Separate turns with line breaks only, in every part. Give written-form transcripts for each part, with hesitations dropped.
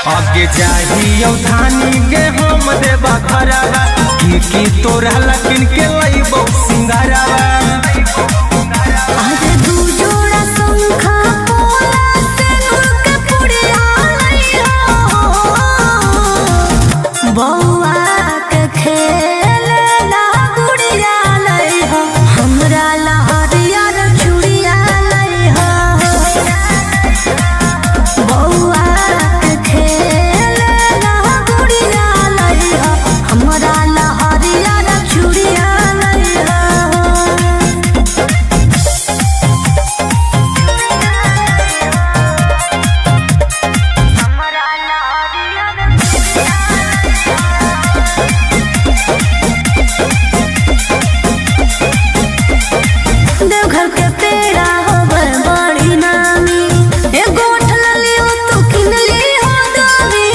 आगे जाहियो धानी के हम देबा घरवा की तोरा लकिन के लइबो सिंगारवा।
आगे दू जोड़ा शंखा पोला से नुरके पुड़िया लइहो बौआ के खेले ला गुड़िया लइहो हमरा ला हरियर चूड़िया लइहो बौआ के खेले ला गुड़िया लइहो हमरा ला हरियर चूड़िया लइहो। देवघर के पेड़ा होवे बड़ी नामी एगो उठलली हो तू किनली हो दोरी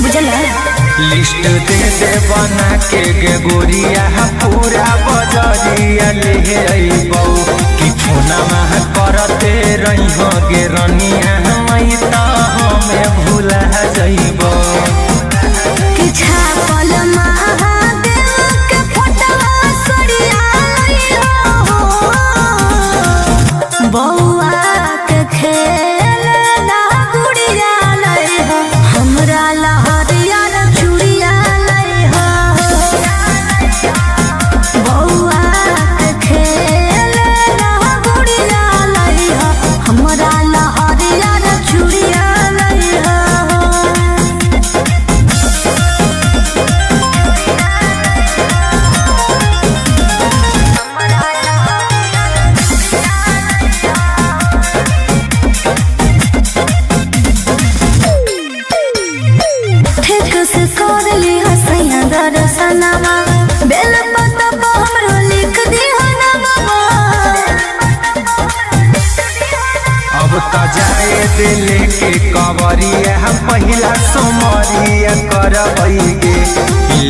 बुझला।
लिस्ट दे दे बना के गे गोरिया पूरा बजरिया ले अइबौ कि फोना मह करते रहिहो गे रनिया मई त हमें भूला जइबौ।
कि छापल महादेव के फोटवा सड़िया लइहो बौआ के खेले ला गुड़िया लइहो हमरा ला हरियर चूड़िया लइहो बौआ के खेले ला गुड़िया लइहो हमरा ला हरियर चूड़िया लइहो। ठीक से कर ली हसैया दर्शनमा बेल पत्ता पर हमरो लिख दी नामा।
अब त जाए दिले के कवरिया पहिला सोमरिया करबैगे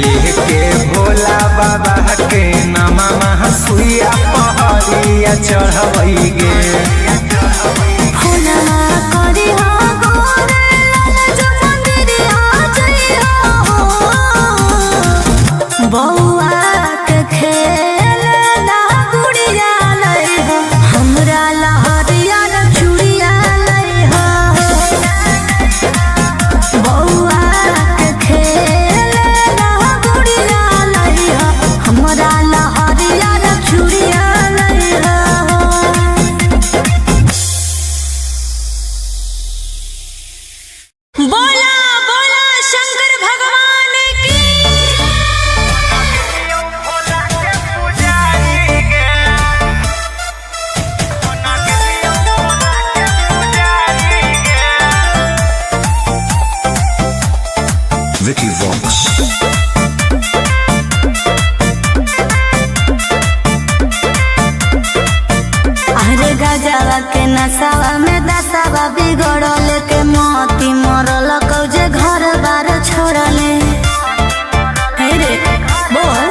लेके भोला बाबा के नामा सुइया पहरिया चढ़बैगे।
फुलवा करी हो गोरे लाल जो मंदिरिया जइहो बौआ के खेले ला गुड़िया लइहो हमरा ला हरियर चूड़िया लइहो बौआ के खेले ला गुड़िया लइहो हमरा ला हरियर चूड़िया लइहो। बोला बोला शंकर भगवान की।
Vicky Vox.
अरे गजवा के नसावा में दसावा बिगड़ल के मोती मरल कौजे घर बार छोड़ले। हे रे बोल।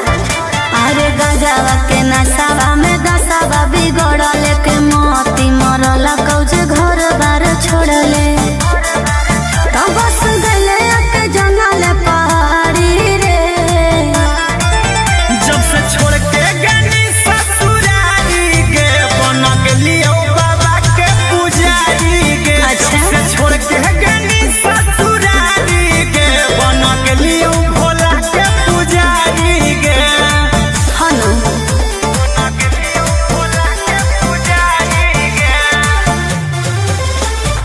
अरे गजवा के नसावा में दसावा बिगड़ल के मोती मरल कौजे घर बार छोड़ले। तब बस गले के जंगल पहाड़ी रे
जब से छोड़ के गनी ससुरारी के बना के लियो बाबा के पुजारी के।
अच्छा।
जब से छोड़ के गनी ससुरारी के बना के लियो भोला के पुजारी के।
हनु
बना के लियो भोला के पुजारी के।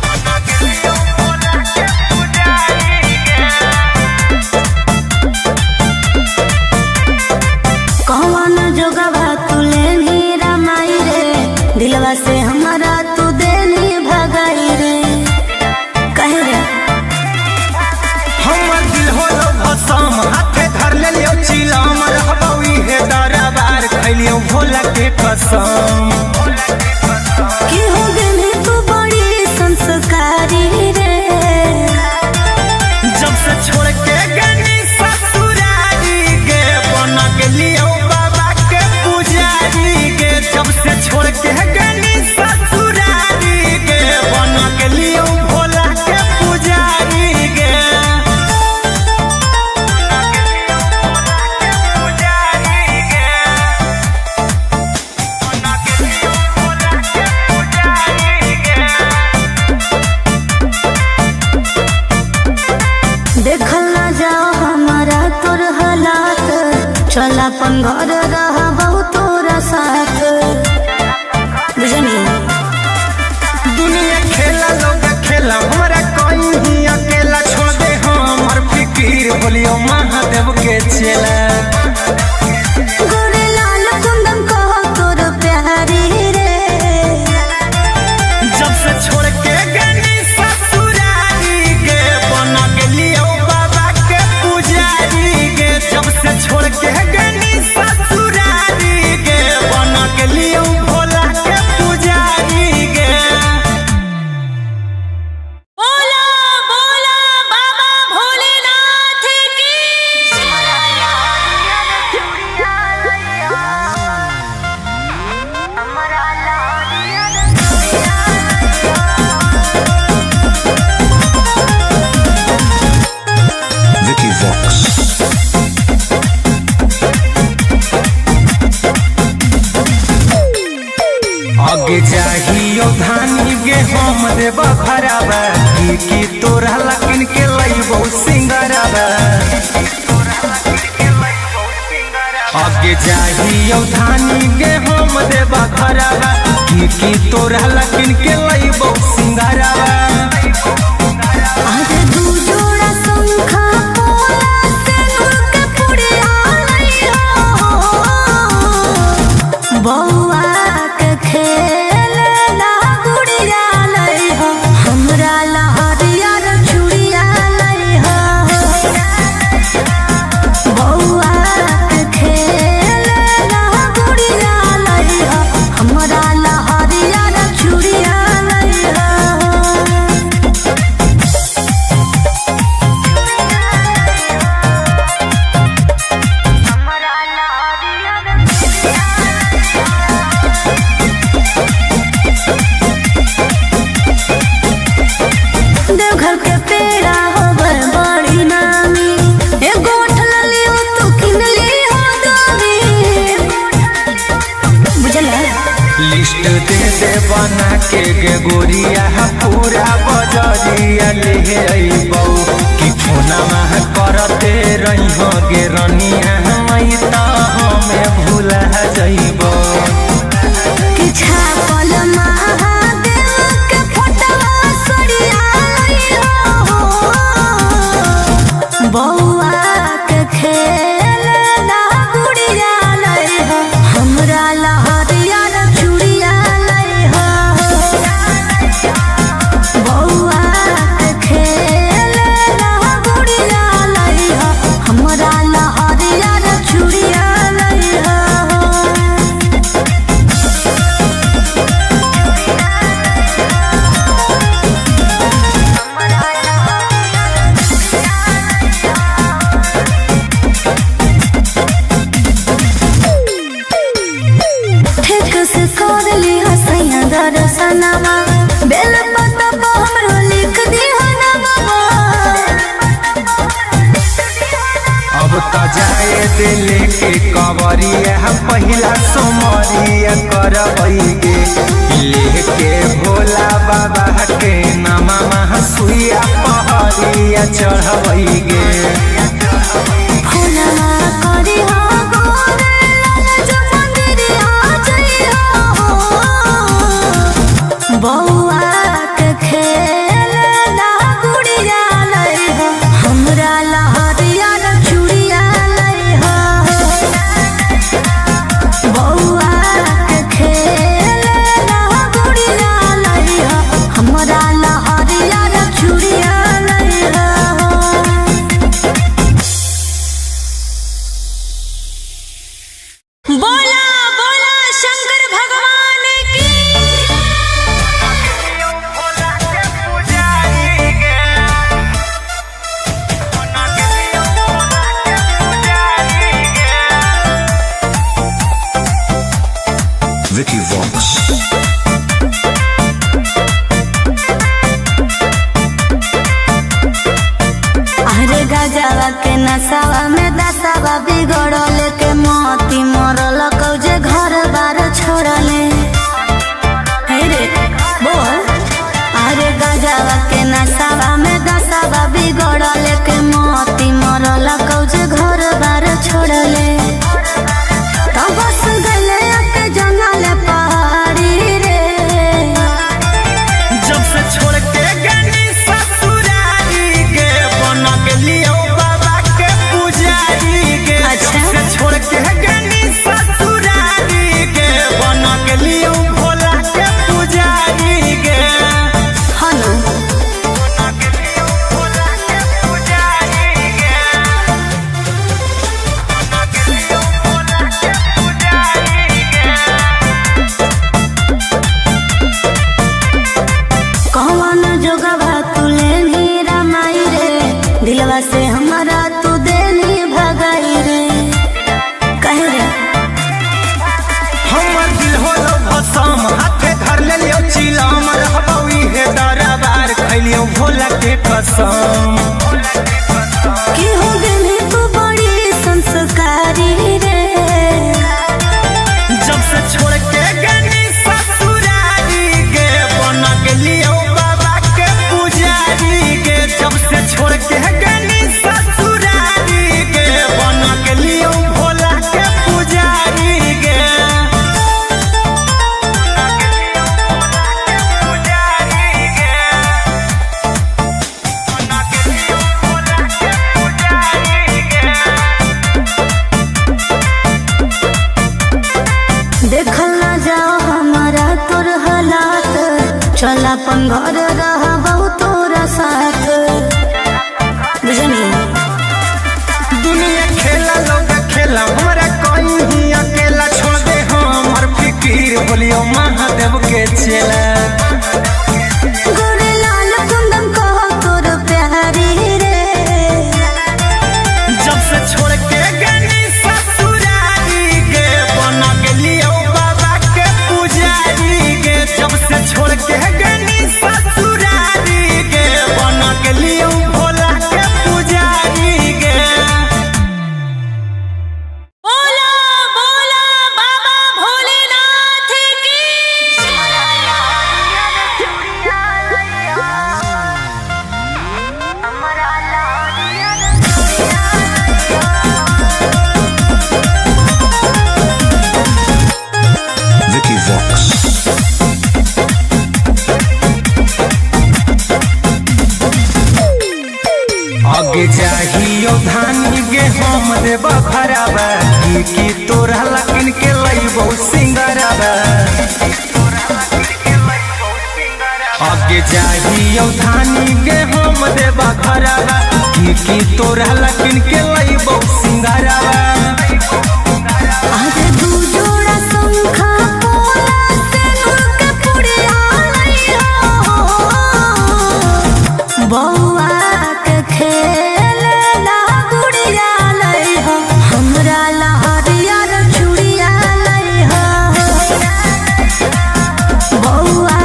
बना के लियो भोला के पुजारी के।
कौन जोगवा तुले नीरा माई रे दिलवा से हमारा तू देनी भगाई रे कहे रे
हमर दिल होलो भसम हाथे धर ले लियो चिलम रहबौ इहे दरबार खैलियो भोला के कसम।
कि हो गने तू बड़ी संस्कारी रे
जब से छोड़ के गनी ससुरारी के बना के लियो बाबा के पुजारी के। जब से छोड़ के गनी ससुरारी के बना के लियो भोला के
चल अपन घर रहबो तोरा साथ बुझनी।
दुनिया खेला लोग खेला हमरा कहीं अकेला छोड़ दे हमर फिकीर बोलियो महादेव के चेला।
गोरे लाल कुंदन कहो तोर प्यारी रे
जब से छोड़ के गनी ससुरारी गे बन गेलियो बाबा के पुजारी गे। जब से छोड़ के गनी ससुरारी गे बन गेलियो भोला के पुजारी गे।
बोला बोला बाबा भोलेनाथ की
Vicky Vox.
आगे चाहियो धानी गे हम देबा खराबा की तोरा लकिन के लइबो सिंगराबा। आगे चाहियो धानी गे हम देबा खराबा की तोरा लकिन के लइबो सिंगराबा।
आज दू जोड़ा शंखा पोला से नूर के पुड़िया लइहो बौआ के खेल ला गुड़िया लइहो हमरा लहरिया रे चूड़िया लइहो बौआ के खेल ला गुड़िया लइहो हमरा लहरिया रे चूड़िया लइहो। देवघर के पेड़ा होवे बड़ी नामी ए गोठ ललियो तू किन ली हो दोनी बुझला।
लिस्ट दे बना के गे गोरिया पूरा बजरिया ले अइबौ कि फोनमा करते रहिहो गे रनिया मई त हमें भूला जइबौ।
कि छापल महादेव के फोटवा सरिया लइहो बौआ के खेल ला गुड़िया लइहो हमरा लहरिया रे चूड़िया लइहो बौआ के खेल ला गुड़िया लइहो हमरा लहरिया रे चूड़िया लइहो। ठीक से कर ली हसैया दर्शनमा बेल पत्ता पर हमरो लिख दी हनमा।
अब त जाए दिल के कवरिया पहिला सोमरिया करबै गे लेके भोला बाबा के नामा सुइया पहरिया चढ़बै गे।
फूलवा करी हो गोरे लाल जो मंदिरिया जइहो बौआ के खेल ला गुड़िया लइहो हमरा लहरिया रे चूड़िया लइहो बौआ के खेल ला गुड़िया लइहो हमरा लहरिया रे चूड़िया लइहो।
के कसम
कि हो गई तू बड़ी संस्कारी रे।
जब से छोड़ के गनी ससुरारी गे बन गेलियो बाबा के पुजारी गे। जब से छोड़ के गनी ससुरारी गे बन गेलियो भोला के पुजारी गे।
देखल ना जाओ हमारा तोर हालात, चल अपन घर रहबो तोरा साथ। बुझनी
दुनिया खेला लोग खेला हमरा कोई ही अकेला छोड़ दे हमर फिकीर बोलियो महादेव के चेला।
गोरे लाल कुंदन कहो तोर प्यारी रे।
जब से छोड़ के गनी ससुरारी गे बन गेलियो बाबा के पुजारी गे। जब से छोड़ के गनी ससुरारी गे बन गेलियो भोला के पुजारी गे।
बोला बोला बाबा भोलेनाथ की।
Vicky Vox.
आगे जाहियो धानी गे हम देब खराबा की तोरा लकिन के लइबो सिंगराबा। आगे जाहियो धानी गे हम देब खराबा की तोरा लकिन के लइबो सिंगराबा।
आज दू जोड़ा शंखा पोला सिंदूर के पुड़िया लइहो। बौआ के खेलना गुड़िया लइहो, हमरा लहरिया रे चूड़िया लइहो। बौआ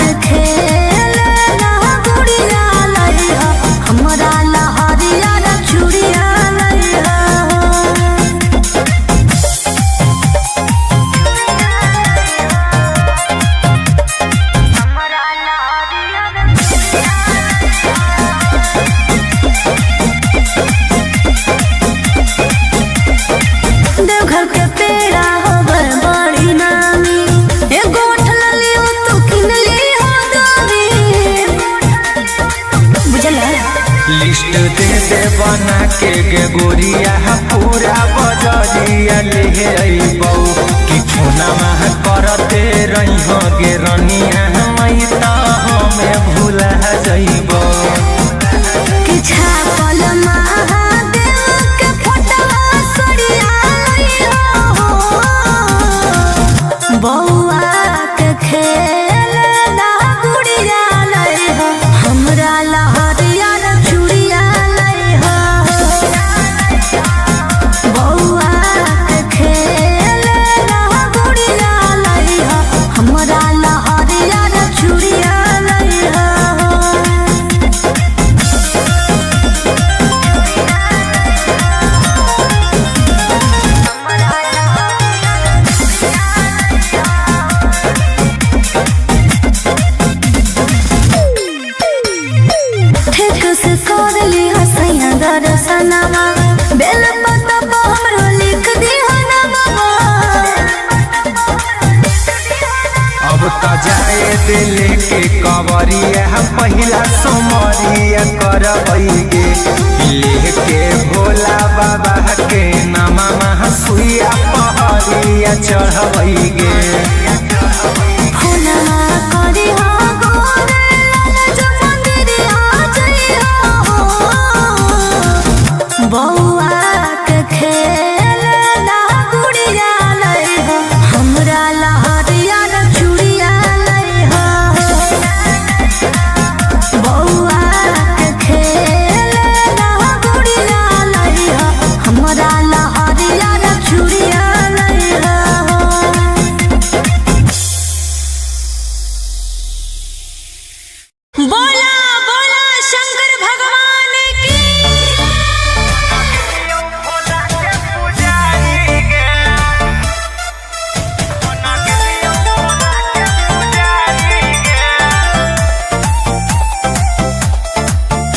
के खेलना गुड़िया लइहो, हमरा लहरिया रे चूड़िया लइहो। देवघर के पेड़ा होवे बड़ी नामी, एगो उठल लियो तू किन लियो दामी। बुझला
लिस्ट दे दे बना के गे गोरिया पूरा बजरिया ले अइबौ कि फोनमा करते रही गे रनिया मई त हमें भूला जइबौ।
कि छापल महादेव के फोटवा सड़िया लइहो। बौआ के खेलना गुड़िया लइहो, हमरा लहरिया रे चूड़िया लइहो। बौआ के खेलना गुड़िया लइहो, हमरा लहरिया रे चूड़िया लइहो। ठीक से कर ली हसैया दर्शनमा, बेल पत्ता पर हमरो लिख दिहा नामवा।
अब त जाए दिले के कवरिया पहिला सोमरिया करबै गे लेके भोला बाबा के नामा सुइया पहरिया चढ़बै गे।
फुला करी हो गोरे लाल जो मंदिरिया जइहो। बौआ के खेलना गुड़िया लइहो, हमरा लहरिया रे चूड़िया लइहो। बौआ के खेलना गुड़िया लइहो, हमरा लहरिया रे चूड़िया लइहो।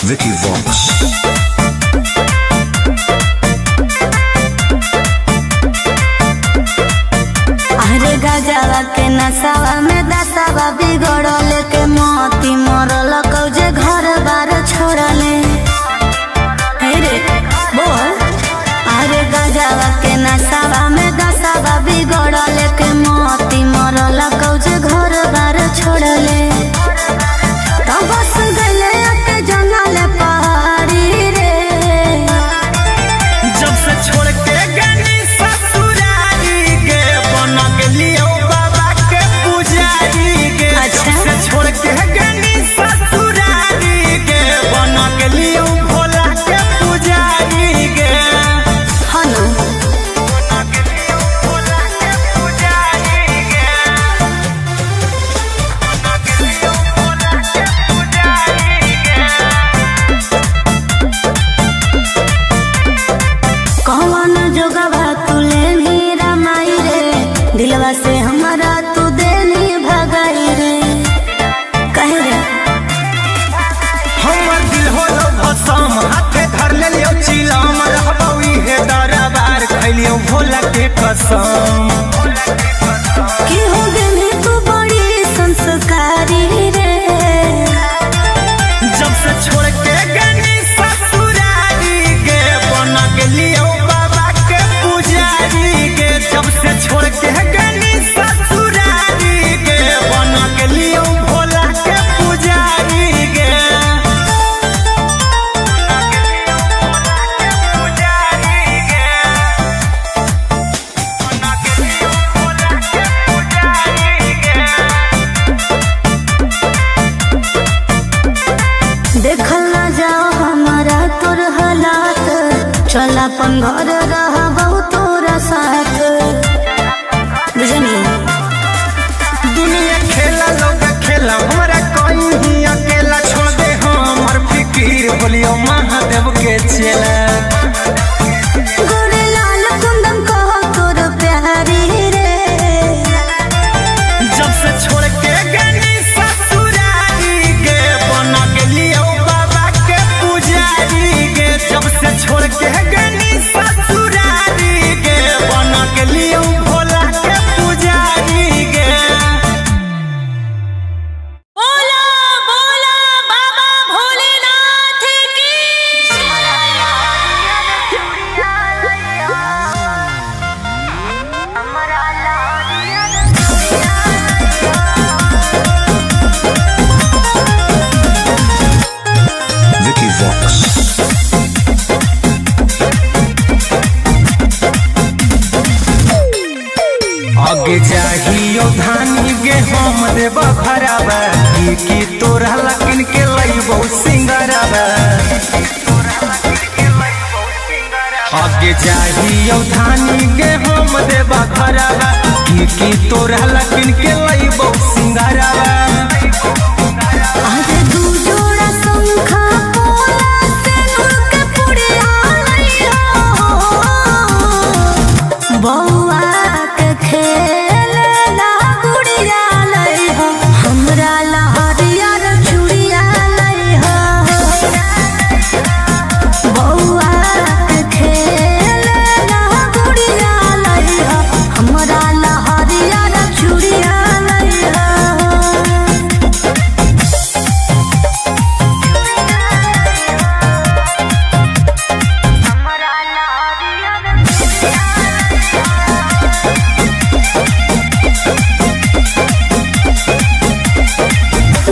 Vicky Vox.
अरे गजवा के नसावा में दसावा बिगड़ल के मोती मरल कौजे घर बार छोड़ले। हे रे बोल। अरे गजवा के नसावा में दसावा बिगड़ल के मोती मरल कौजे घर बार छोड़ले। तो बस गले के जंगल पहाड़ी रे।
जब से छोड़ के गनी ससुरारी गे बन गेलियो बाबा के पुजारी गे।
अच्छा।
जब से छोड़ के गनी ससुरारी गे बन गेलियो भोला के पुजारी गे।
हनु
बन गेलियो भोला के पुजारी गे। बन गेलियो भोला के पुजारी गे।
कौन जोगवा तुले नीरा माई रे। दिलवा से हमारा तू देनी भगाई रे। कहे रे
हमर दिल होलो भसम हाथे धर लेलियो चिलम रहबौ इहे दरबार खैलियो भोला के कसम।
कि हो गेली तू बड़ी संस्कारी रे।
जब से छोड़ के गनी ससुरारी गे बन गेलियो बाबा के पुजारी गे। जब से छोड़ के गनी ससुरारी गे बन गेलियो भोला के पुजारी गे।
देखल ना जाओ हमारा तोर हालात। चल अपन घर रहबौ तोरा साथ। बुझनी
दुनिया खेला लोग खेला हमारा कोई ही अकेला छोड़ दे हमर फिकीर बोलियो महादेव के चेला।
गोरे लाल कुंदन कहो तोर प्यारी रे।
जब से छोड़ के गनी ससुरारी गे बन गेलियो बाबा के पुजारी गे। जब से छोड़ के गनी ससुरारी गे बन गेलियो भोला के पुजारी गे।
बोला बोला बाबा भोलेनाथ की।
Vicky Vox.
आगे जाहियो धानी गे हम देव भरावा की तोरा लकिन के लइबो सिंगरावा। आगे जाहियो धानी गे हम देव भरावा की तोरा लकिन के लइबो सिंगरावा।
आज दू जोड़ा शंखा पोला सिंदूर के पुड़िया लइहो। बौआ के खेलना गुड़िया लइहो। हमरा ला हरियर चूड़िया लइहो। बौआ के खेलना गुड़िया लइहो। हमरा ला हरियर चूड़िया लइहो।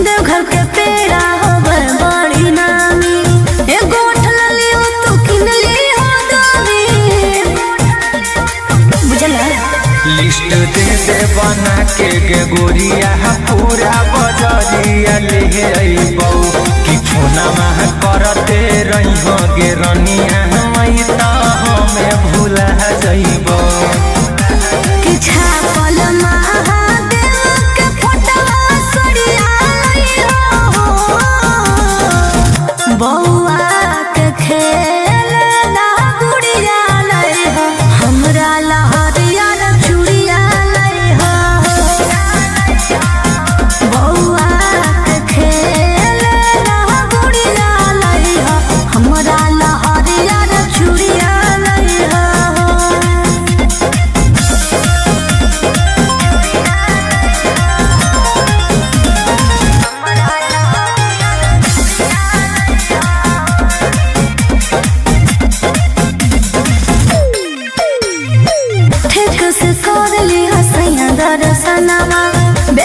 देवघर के पेड़ा होवे बड़ी नामी। एगो ठललियो तू किनली हो दामी। बुझला
लिस्ट दे दे बना के गे गोरिया पूरा बजरिया ले अइबौ कि फोना मह करते रहिहो गे रनिया मई त हमें भूला जइबौ।
कि छापल महादेव के फोटवा सड़िया लइहो। बौआ के खेलना गुड़िया लइहो। हमरा ला हरियर चूड़िया लइहो। बौआ के खेलना गुड़िया लइहो।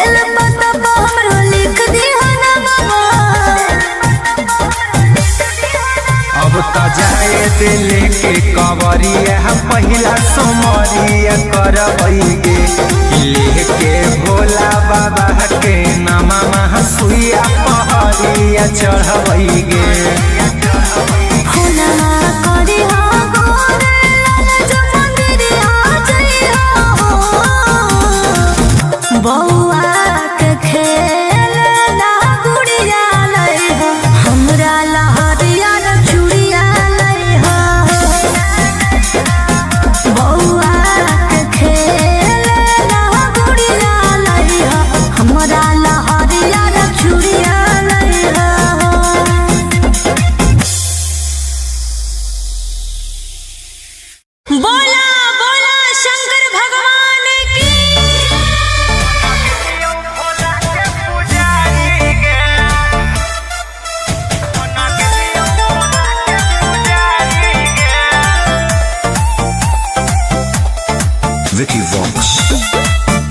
बेल पता पर हमरो लिख दिया ना बाबा।
अब त जाए दिल के कवरिया पहिला सोमरिया करबैगे लेके भोला बाबा के नामा सुइया पहरिया चढ़बैगे।
होना करी हो गोरे लाल जो मंदिरिया जइया हो। बौआ के खेल ना गुड़िया लई हो हमरा लहरिया न चूड़िया लई हो। बौआ के खेल ना गुड़िया लई हो हमरा लहरिया न चूड़िया लई हो। बोला बोला शंकर भगवान की।
Vicky Vox.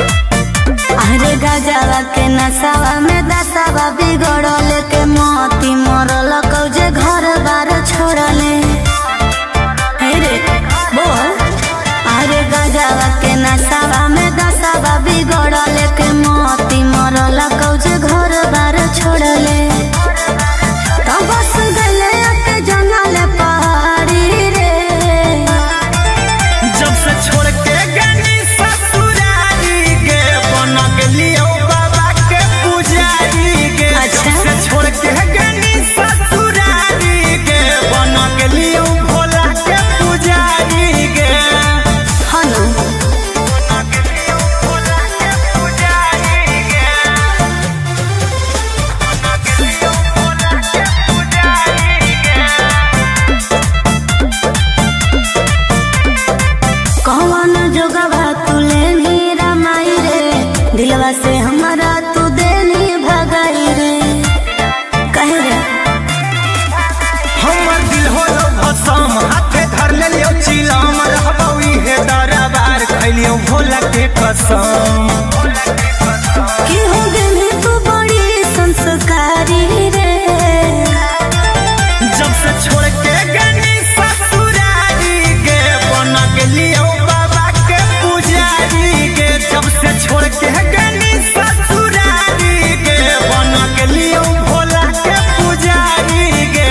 अरे गजवा के नसावा में दसावा बिगड़ल के मोती मरल कौजे घर बार छोड़ले। हे रे बोल। अरे गजवा के नसावा में दसावा बिगड़ल के मोती मरल कौजे घर बार छोड़ले। तो बस गले के जंगल पहाड़ी रे।
जब से छोड़ के गनी ससुरारी के बन गेलियो बाबा के पुजारी के।
अच्छा।
जब से छोड़ के गनी ससुरारी के बन गेलियो भोला के पुजारी के।
हनु
बन गेलियो भोला के पुजारी के। बन गेलियो भोला के पुजारी के।
कौन जोगवा तुले नीरा माई रे। दिलवा से हमारा तू देनी भगाई रे। कहे रे
हमर दिल होलो भसम हाथे धर लेलियो चिलम रहबौ इहे दरबार खैलियो भोला के कसम।
कि हो गई तू बड़ी संस्कारी रे।
जब से छोड़ के गनी ससुरारी के बन गेलियो बाबा के पुजारी के। जब से छोड़ के गनी ससुरारी के बन गेलियो भोला के पुजारी के।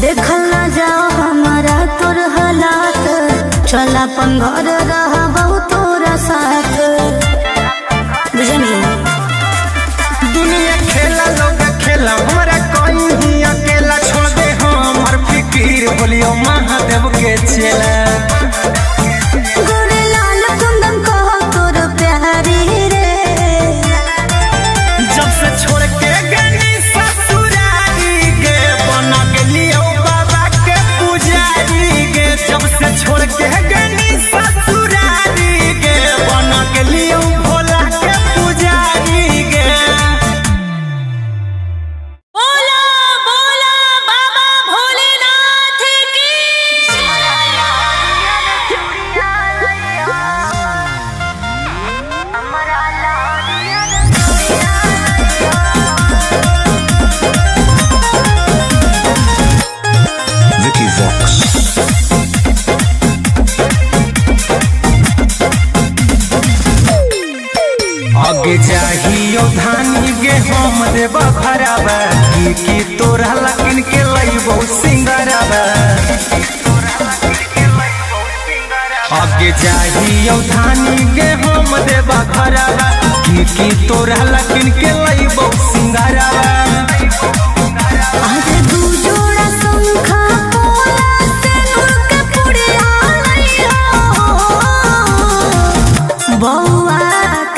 देखल ना जाओ हमारा तोर हालात। चल अपन घर रहबौ तोरा साथ। बुझनी
दुनिया खेला लोग खेला हमरा कहीं अकेला छोड़ दे हमर फिकीर बोलियो महादेव के चेला।
गोरे लाल कुंदन कहो तोर प्यारी रे।
जब से छोड़ के गनी ससुरारी के बन गेलियो बाबा के पुजारी के। जब से छोड़ के गनी ससुरारी के बन गेलियो भोला के पुजारी के।
बोला बोला बाबा भोलेनाथ की।
Vicky Vox.
आगे चाहियो धानी गे हम देव भरावा की तोरा लकिन के लइबो सिंगरावा। आगे चाहियो धानी गे हम देव भरावा की तोरा लकिन के लइबो सिंगरावा।
आज दू जोड़ा शंखा पोला से नूर के पुड़िया लई हो। बौआ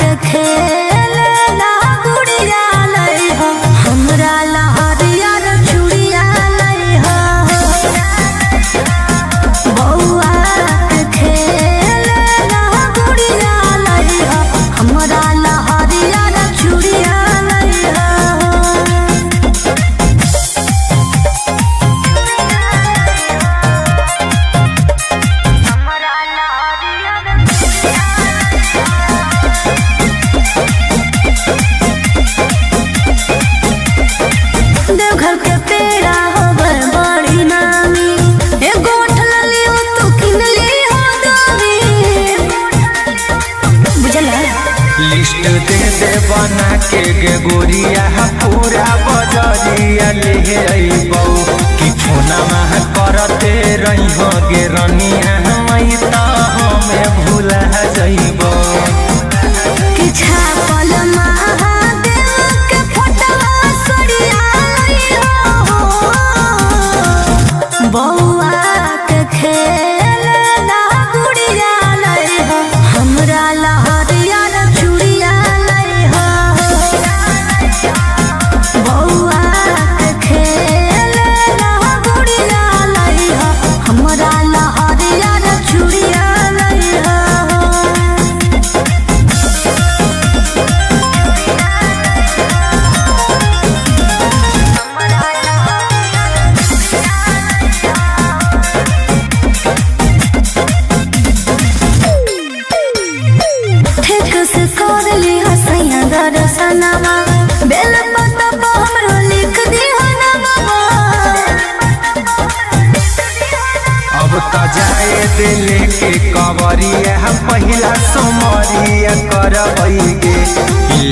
के खेल ना गुड़िया लई हो हमरा लहरिया न चूड़िया लई हो। बौआ के खेल
दे बना के गे गोरिया पूरा बजरिया ले अइबौ कि फोनमा करते रही गे रनिया मई त हमें भूला जइबौ
कि छापल महादेव के फोटवा सरिया हो बौआ के खेल ना गुड़िया लई हो हमरा लहरिया चूड़िया लई हो बौआ के खेल ना गुड़िया लई हो हमरा लहरिया चूड़िया लई हो ठेक से कर ली हसैया दर्शनमा बेल पत्ता पर हमरो लिख दी हो नमवा
अब त जाए दिल के कवरिया पहिला सोमरिया करबै गे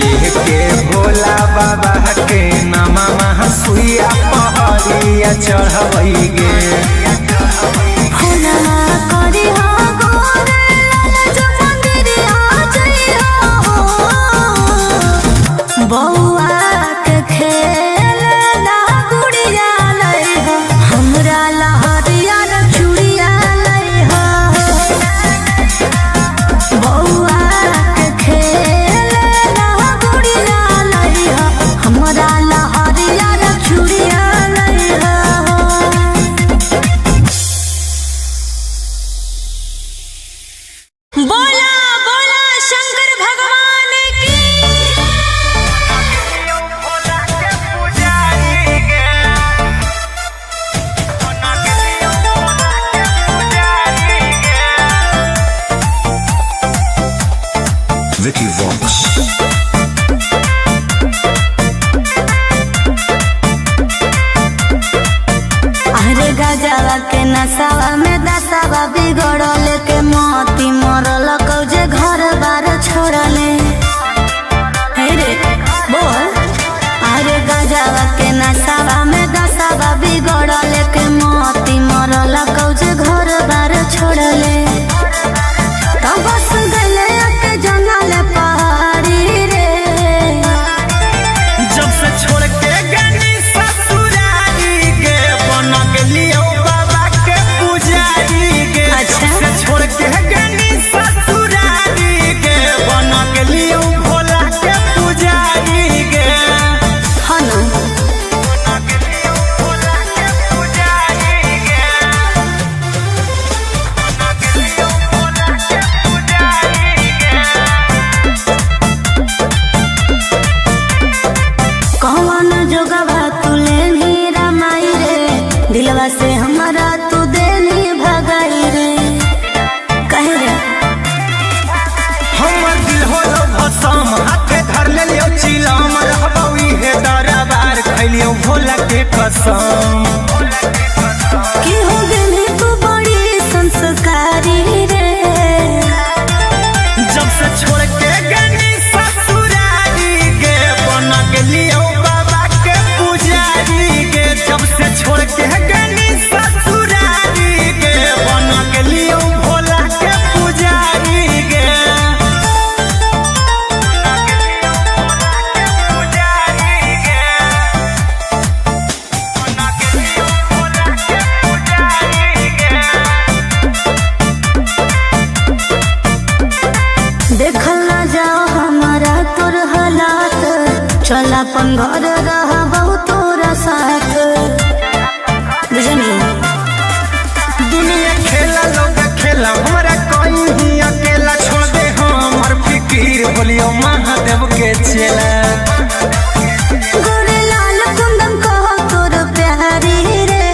लेके भोला बाबा के नामा सुइया पहरिया चढ़बै गे
फुलवा करी हो गोरे लाल जो मंदिरिया जई हो बौआ के खेल ना गुड़िया लई हो हमरा लहरिया चूड़िया लई हो बौआ के खेल ना गुड़िया लई हो हमरा लहरिया चूड़िया लई हो बोला बोला शंकर भगवान की
Vicky Vox.
अरे गजवा के नसावा में दसावा बिगड़ल के मोती मरल कौजे घर बार छोड़ले हे रे बोल अरे गजवा के नसावा में दसावा बिगड़ल के मोती मरल कौजे घर बार छोड़ले तो बस गले के जंगल पहाड़ी रे
जब से छोड़ के गनी ससुरारी के बन के लियो बाबा के पुजारी के
अच्छा।
जब से छोड़ के गनी ससुरारी के बन के लियो भोला के पुजारी के
हनु
बन के लियो भोला के पुजारी के बन के लियो भोला के पुजारी के
कौन जोगवा तू लेनी रामाई रे दिलवा से हमारा तू देनी भगाई रे कहे रे
हमर दिल होलो भसम हाथे धर ले लियो चिलम रहबौ इहे दरबार खैलियो भोला के कसम
कि हो गेली तू बड़ी संस्कारी रे
जब से छोड़ के गनी ससुरारी के बन के लियो बाबा के पुजारी के जब से छोड़ के गनी ससुरारी के बन के लियो भोला के पुजारी के
देखल ना जाओ हमारा तोर हालात चल अपन घर रहबौ तोरा साथ बुझनी
दुनिया खेला लोग खेला हमरा कोई ही अकेला छोड़ दे हमर फिकीर बोलियो महादेव के चेला
गोरे लाल कुंदन कहो तोर प्यारी रे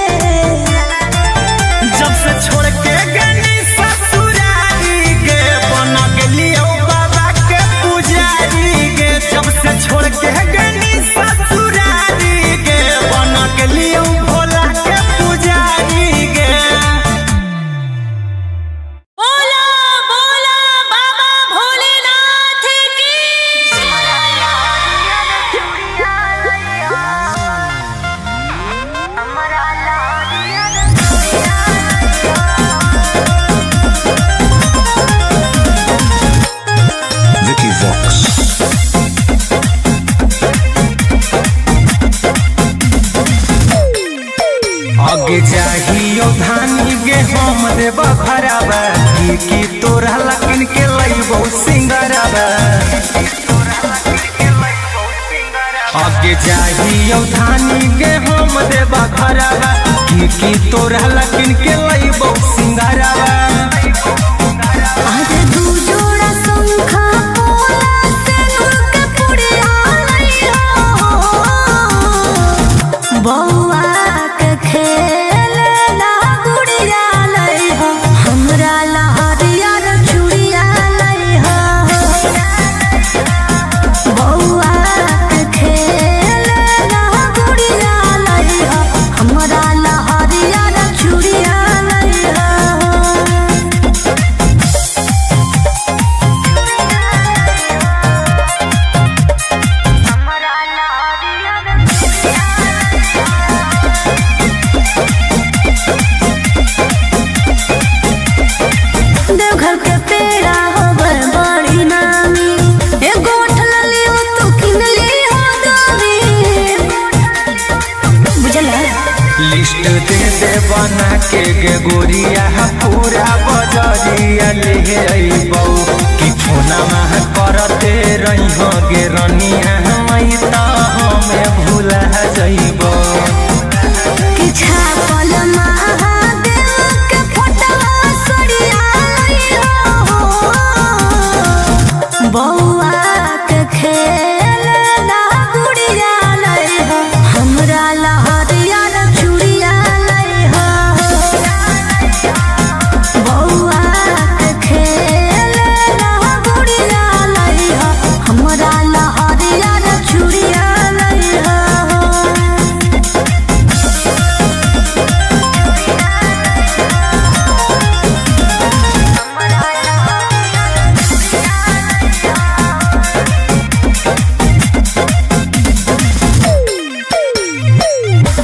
जब से छोड़ के गनी ससुरारी के बन के लियो बाबा के पुजारी के जब से छोड़ के गनी ससुरारी के बन के लियो भोला के पुजारी के
बोला बोला बाबा भोलेनाथ की
आगे जाहियो धानी के हम देबा घरवा की तोरा लकिन के लइबो सिंगारवा
आज दू जोड़ा शंखा पोला सिंदूर के पुड़िया लइहो बौआ के खेलना गुड़िया लइहो हमरा लहरिया चूड़िया लइहो बौआ के खेलना गुड़िया लइहो हमरा लहरिया चूड़िया लइहो देवघर के पेड़ा होवे बड़ी नामी एगो उठल लियो तू किन लियो दामी बुझल
लिस्ट दे बना के गे गोरिया पूरा बजरिया ले अइबौ कि फोना में करते रहिहो गे रनिया मई त हमें भूला जइबो
कि छापल महादेव के फोटवा सड़िया लइहो बौआ के खेलना गुड़िया लइहो हमरा लहरिया चूड़िया लइहो बौआ के खेलना गुड़िया लइहो हमरा लहरिया चूड़िया लइहो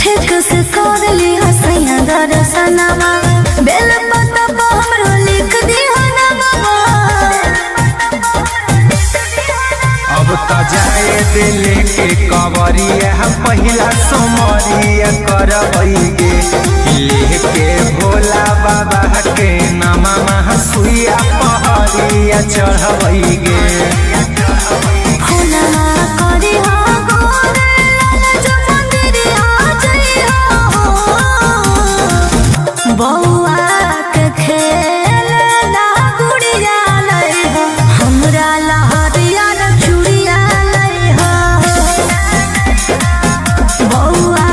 ठीक से कर ली हसैया दर्शनमा बेल पत्ता पर हमरो लिख दिहो नमवा
अब त जाए दिले के कवरिया पहिला सोमरिया करबै गे लेके भोला बाबा के नामा सुइया पहरिया चढ़बै गे
फुलवा करी हो गोरे लाल जो मंदिरिया जइहो बौआ के खेलना गुड़िया लइहो हमरा लहरिया चूड़िया लइहो बौआ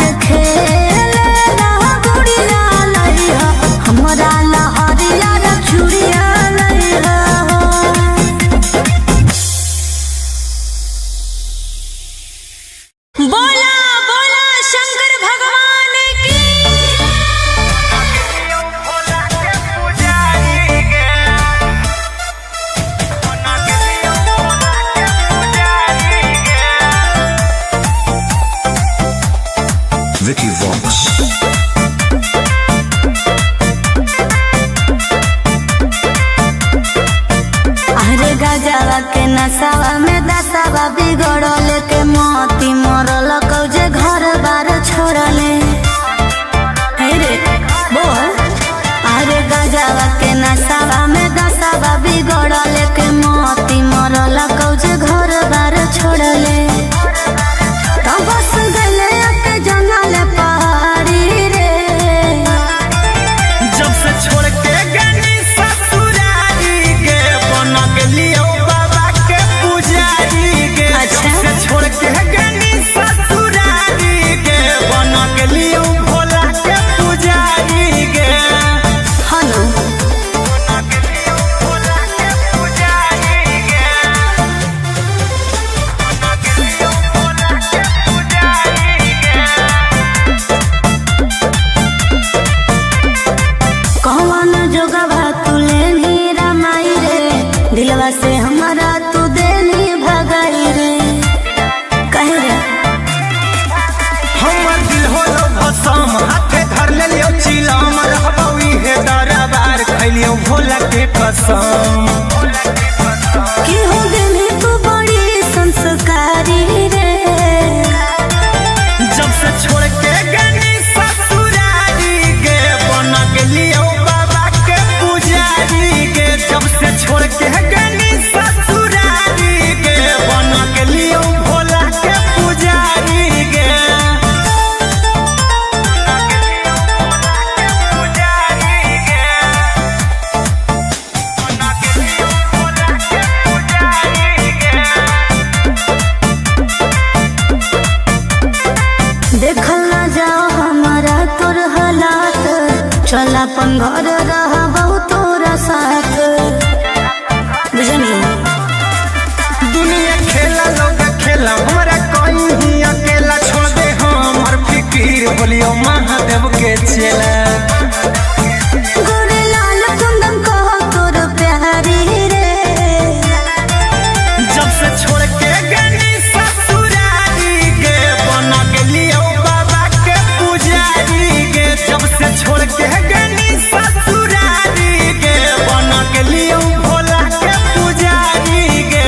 के खेलना गुड़िया लइहो हमरा लहरिया चूड़िया लइहो बोला बोला शंकर भगवान की
Vicky Vox.
अरे गजवा के नसावा में दसावा बिगड़ल के मोती मरल कौजे घर बार छोड़ले हे रे बोल अरे गजवा के नसावा में दसावा बिगड़ल के मोती मरल कौजे घर बार छोड़ले तो बस गले के जंगल पहाड़ी रे
जब से छोड़ के गनी ससुरारी गे बन गेलियो बाबा के पुजारी गे
अच्छा।
जब से छोड़ के गनी ससुरारी गे बन गेलियो भोला के पुजारी गे
हनु
बन गेलियो भोला के पुजारी गे बन गेलियो भोला के पुजारी गे
कौन जोगवा तुले नी रमाई रे दिलवा से हमारा तू देनी भगाई रे कहे रे
हमर दिल होलो भसम हाथे धर लेलियो चिलम रहबौ इहे दरबार खैलियो भोला के कसम
कि हो देनी तू बड़ी संस्कारी रे
जब से छोड़ के गनी ससुरारी गे बन गेलियो बाबा के पुजारी गे जब से छोड़ के गनी ससुरारी गे बन गेलियो भोला के
अपन घर रहा बहुत तोरा साथ बुझनी
दुनिया खेला लोग खेला हमारा कोई ही अकेला छोड़ दे हमर फिकीर बोलियो महादेव के चेला
गोरे लाल कुंदन कहो तोर प्यारी रे
जब से छोड़ के गनी ससुरारी के बना गेलियो बाबा के पुजारी के जब से छोड़ के गनी ससुरारी के बना गेलियो भोला के पुजारी के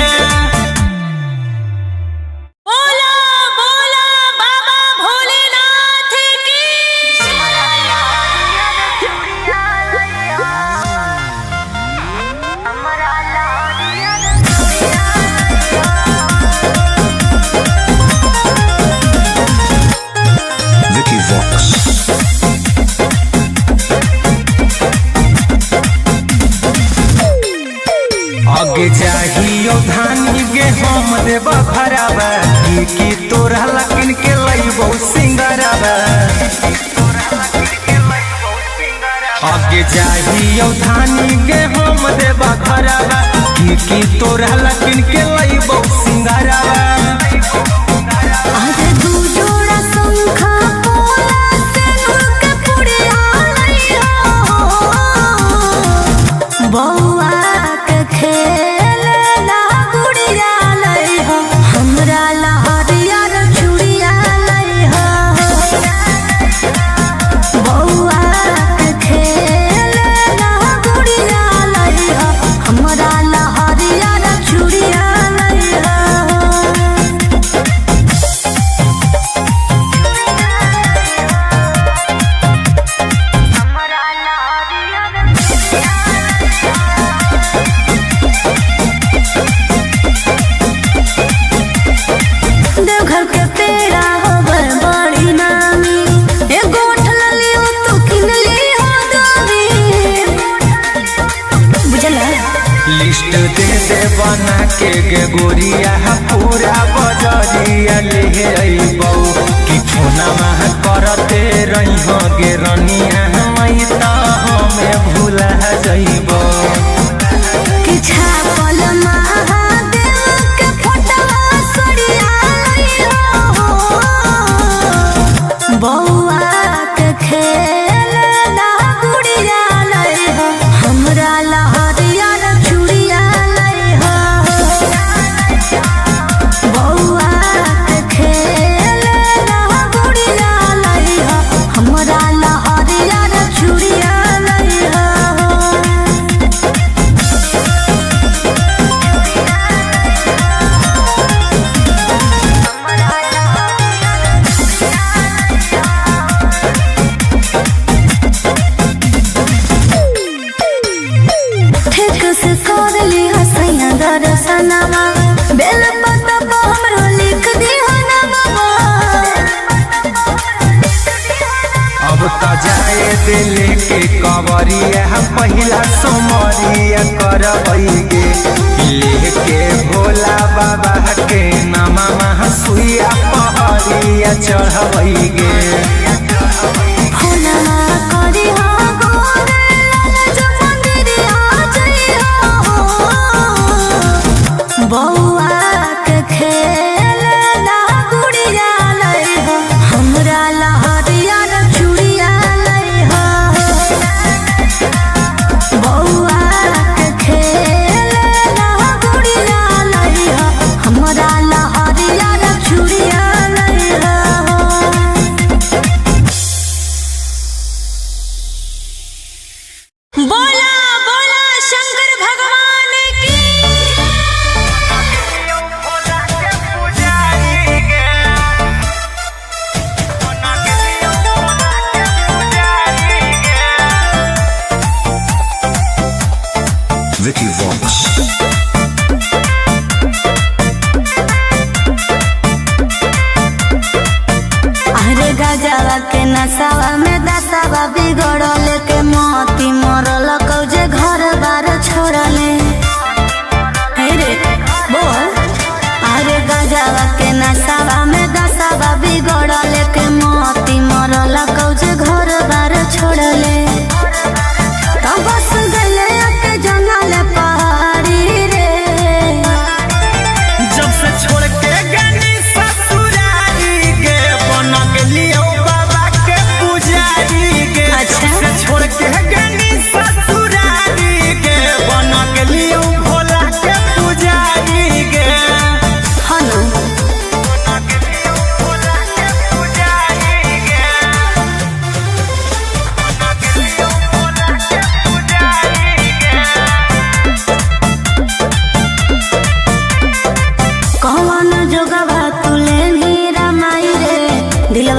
बोला बोला बाबा भोलेनाथ की
Vicky Vox.
आगे चाहियो धानी गे हम देबा भराबा की तोरा लकिन के लइबो सिंगराबा आगे चाहियो धानी गे हम देबा भराबा की तोरा लकिन के लइबो सिंगराबा
आज दू जोड़ा शंखा पोला सिंदूर के पुड़िया लइहो बौआ के खेलना गुड़िया लइहो हमरा लहरिया रे चूड़िया लइहो बौआ के खेलना गुड़िया लइहो हमरा लहरिया रे चूड़िया लइहो देवघर के पेड़ा होवे बड़ी नामी एगो ठलली हो तू किनली हो दामी बुझला
लिस्ट दे दे बना के गे गोरिया पूरा बजरिया ले अइबौ कि फोना मह करते रहिहो गे रनिया मई त हमें भूला जइबौ
कि छापल महादेव के फोटवा सड़िया लइहो बौआ के खेलना गुड़िया लइहो हमरा लहरिया रे चूड़िया लइहो बौआ के खेलना गुड़िया लइहो हमरा लहरिया रे चूड़िया लइहो ठीक से कर ली हसैया दर्शनमा बेल पत्ता पर हमरो लिख दी ना बाबा
अब त जाए दिल के कवरिया पहिला सोमरिया करबै गे लेके भोला बाबा के नामा सुइया पहरिया चढ़बै गे
होना करी हो गोरे लाल जो मंदिरिया जइहो बौआ के खेलना गुड़िया लइहो हमरा लहरिया रे चूड़िया लइहो बौआ के खेलना गुड़िया लइहो हमरा लहरिया रे चूड़िया लइहो बोला बोला शंकर भगवान की
Vicky Vox.
अरे गजवा के नसावा में दसावा बिगड़ल के मोती मरल कौजे घर बार छोड़ले हे रे बोल अरे गजवा के नसावा में दसावा बिगड़ल के मोती मरल कौजे घर बार छोड़ले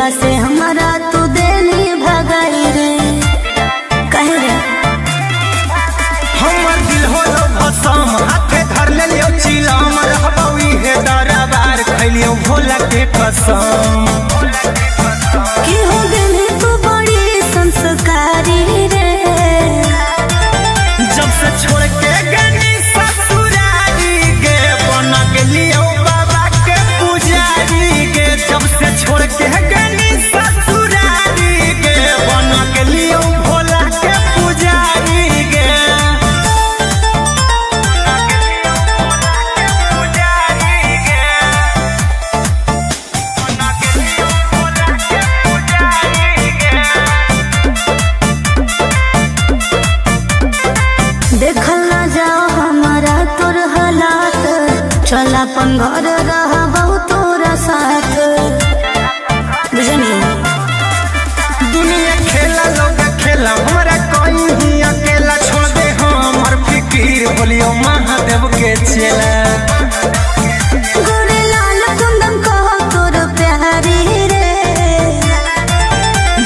दिलवा से हमारा तू देनी भगाई रे कहे रे
हमर दिल होलो भसम हाथे धर ले लियो चिलम रहबई हे दरबार खैलियो भोला के कसम
कि हो गए तू बड़ी संस्कारी रे
जब से छोड़ के गनी ससुरारी गे बन गेलियो बाबा के पुजारी गे जब से छोड़ के गनी ससुरारी गे बन गेलियो भोला के पुजारी गे
देखल ना जाओ हमारा तोर हालात चल अपन घर रहबो तोरा साथ बुझनी
दुनिया खेला लोग खेला हमरा कोई ही अकेला छोड़ दे हमर फिकीर बोलियो महादेव के चेला
गोरे लाल कुंदन कहो तोर प्यारी रे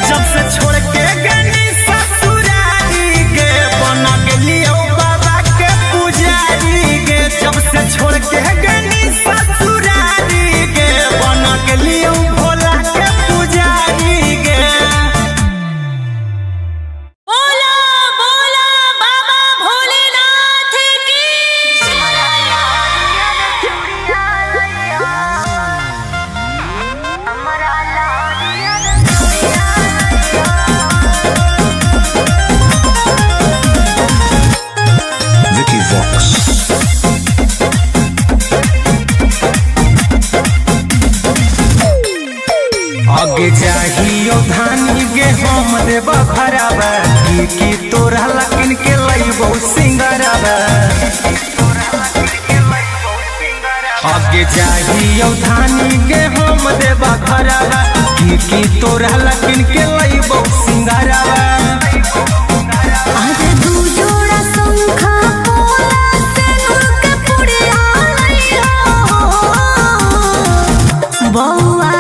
जब से छोड़ के गनी ससुरारी गे बन गेलियो बाबा के पुजारी गे जब से छोड़ के गनी ससुरारी गे बन गेलियो भोला के पुजारी गे
बोला बोला बाबा भोलेनाथ की
Vicky Vox.
आगे जाहियो धानी गे हम देब भराबा की तोरा लकिन के लइबो सिंगराबा आगे जाहियो धानी गे हम देब भराबा की तोरा लकिन के लइबो सिंगराबा
आज दू जोड़ा शंखा पोला सिंदूर के पुड़िया लइहो बौआ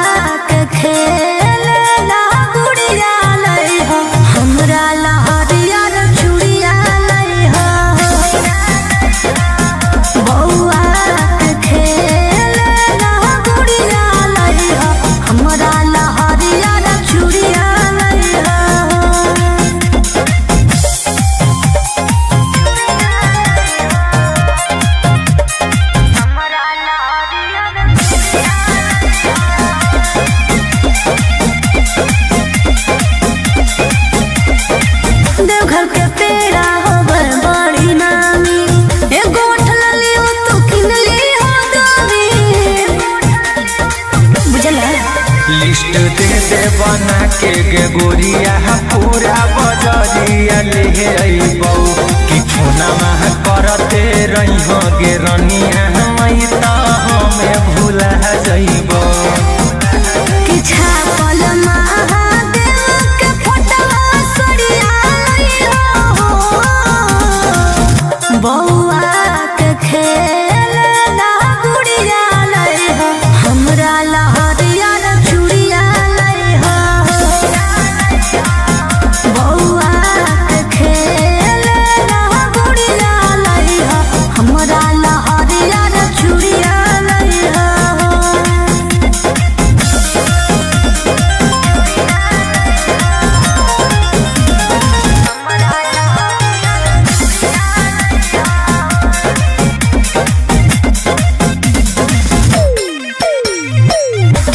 के खेलना गुड़िया लइहो हमरा लहरिया रे चूड़िया लइहो बौआ के खेलना गुड़िया लइहो हमरा लहरिया रे चूड़िया लइहो देवघर के पेड़ा होबर बड़ी नामी एगो उठल लियो तू किन लियो दामी बुझला
लिस्ट दे दे बना के गे गोरिया पूरा बजरिया ले अइबौ कि फोना मह करते रहिहो गे रनिया मई त हमें भूला जइबौ
कि छापल महादेव के फोटवा सड़िया लइहो बौआ के खेलना गुड़िया लइहो हमरा लहरिया रे चूड़िया लइहो बौआ के खेलना गुड़िया लइहो हमरा लहरिया रे चूड़िया लइहो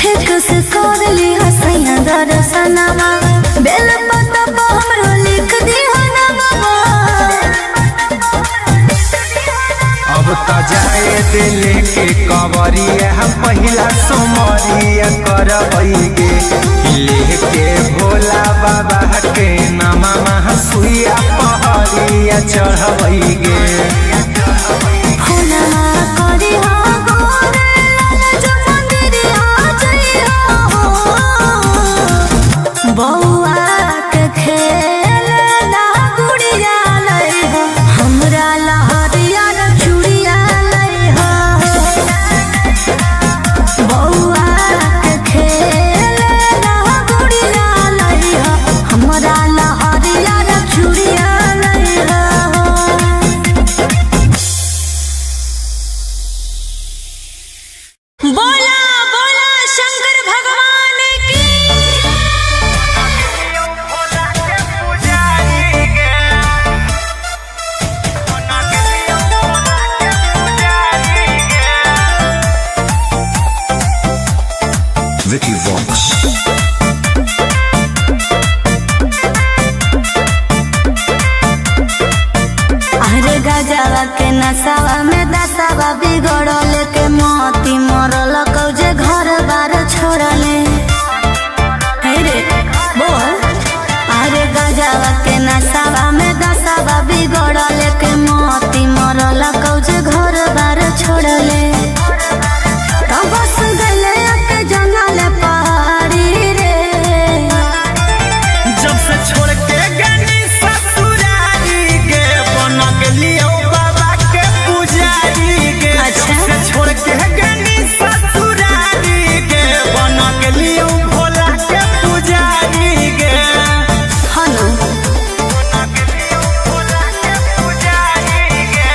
ठीक से कर ली हसैया दर्शनमा बेल पत्ता पर हमरो लिख दी नामा
अब त जाए दिल के कवरिया पहिला सोमरिया करबई गे लेके भोला बाबा के नामा सुइया पहरिया चढ़बई गे
फुलवा करी हो गोरे लाल जो मंदिरिया जइहो बौआ के खेलना गुड़िया लइहो हमरा लहरिया रे चूड़िया लइहो बौआ के खेलना
Vicky Vox.
अरे गजवा के नसावा में दसावा बिगड़ल के मोती मरल कौजे घर बार छोड़ले। हे रे बोल। अरे गजवा के नसावा में दसावा बिगड़ल के मोती मरल कौजे घर बार छोड़ले। तो बस गले के जंगल पहाड़ी रे।
जब से छोड़ के गनी ससुरारी के बन गेलियो बाबा के पुजारी के।
अच्छा।
जब से छोड़ के गनी ससुरारी के बन गेलियो भोला के पुजारी के।
हनु
बन गेलियो भोला के पुजारी के।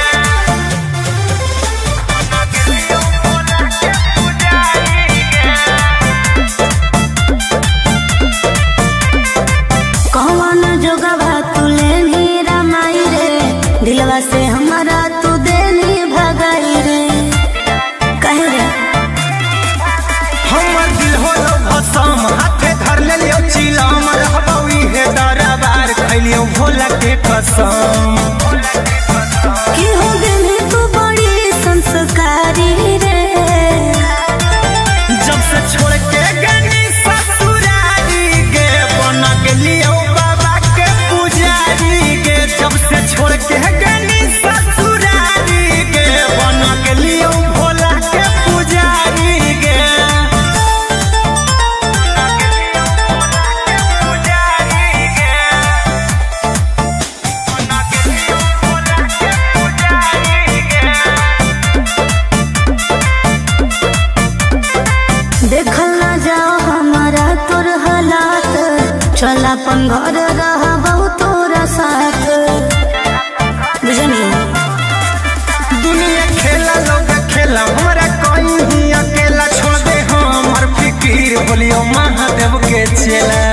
बन गेलियो भोला के पुजारी के।
कौन जोगवा तुले नी रामाई रे। दिलवा से हमारा तू देनी भगाई रे। कहे रे
हमर दिल होलो भसम हाथे धर लेलियो चिलम रहबौ इहे दरबार खैलियो भोला के कसम।
कि हो गेली तू बड़ी संस्कारी रे।
जब से छोड़ के गनी ससुरारी के बन गेलियो बाबा के पुजारी के। जब से छोड़ के गनी ससुरारी के बन गेलियो भोला के पुजारी के।
देखल ना जाओ हमारा तोर हालात। चल अपन घर रह बहुत तोरा साथ। बुझनी
दुनिया खेला लोग खेला हमरा कोई ही अकेला छोड़ दे हमर फिकीर बोलियो महादेव के चेला।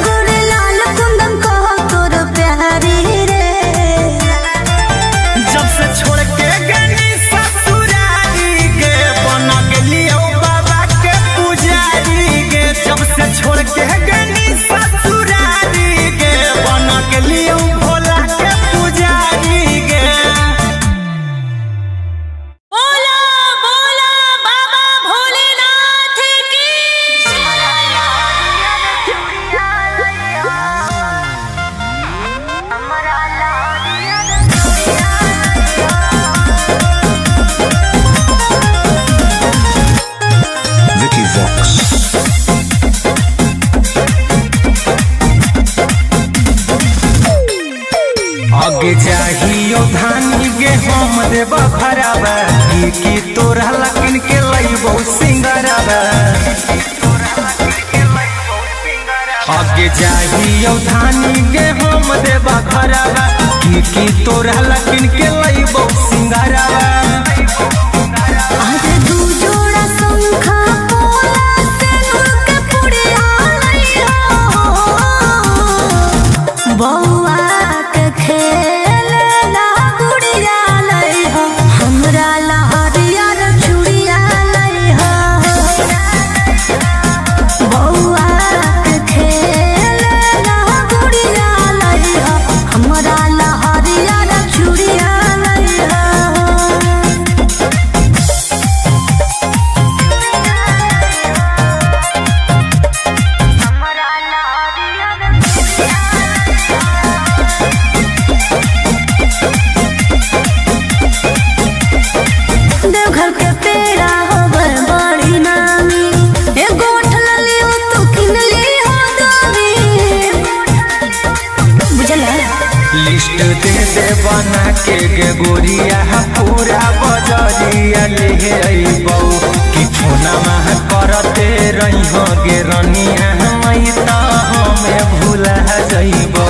गोरे लाल कुंदन कहो तोर प्यारी रे।
जब से छोड़ के गनी ससुरारी के बन गेलियो बाबा के पुजारी के। जब से छोड़ के गनी ससुरारी के बन गेलियो भोला के पुजारी के।
बोला बोला बाबा भोलेनाथ की।
Vicky Vox.
आगे जाहियो धानी गे हम देव खराबा की तोरा लकिन के लइबो सिंगराबा। आगे जाहियो धानी गे हम देव खराबा की तोरा लकिन के लइबो सिंगराबा।
आज दू जोड़ा शंखा पोला से के पुड़िया लइहा। बौआ के खेलना गुड़िया लइहा। हमरा लहरिया रे चूड़िया लइहा। बौआ के खेलना गुड़िया लइहा। हमरा लहरिया रे चूड़िया लइहा। देवघर के पेड़ा होवे बड़ी नामी। एगो उठल लियो तू किन ली हो दामी। बुझला
लिस्ट दे दे बना के गे गोरिया पूरा बजरिया ले अइबौ कि फोना मह करते रही गे रनिया मई त हमें भूला जइबौ।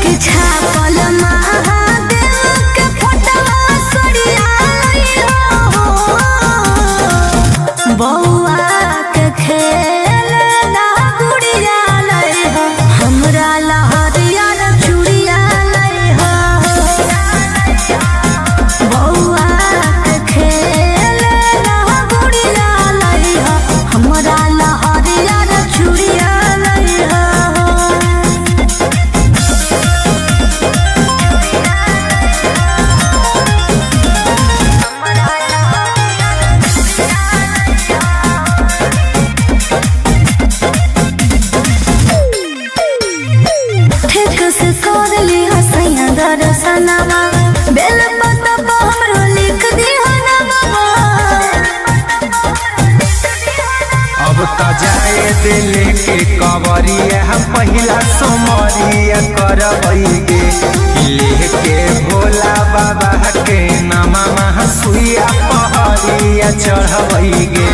कि छापल महादेव के फोटवा सड़िया लइहो। बौआ के खेलना गुड़िया लइहो। हमरा लहरिया रे चूड़िया लइहो। बौआ के खेलना गुड़िया लइहो।
तो जाए दिल के कवरिया पहिला सोमरिया करबैगे लेके भोला बाबा के नामा सुइया पहरिया चढ़बैगे।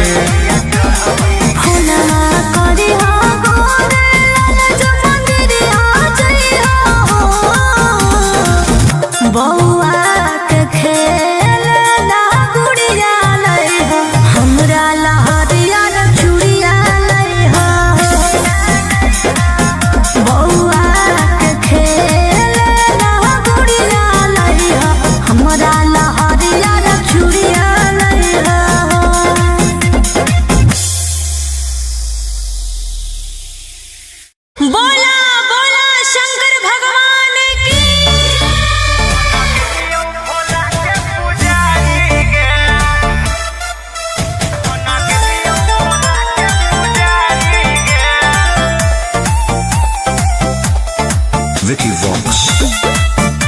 Vicky Vox.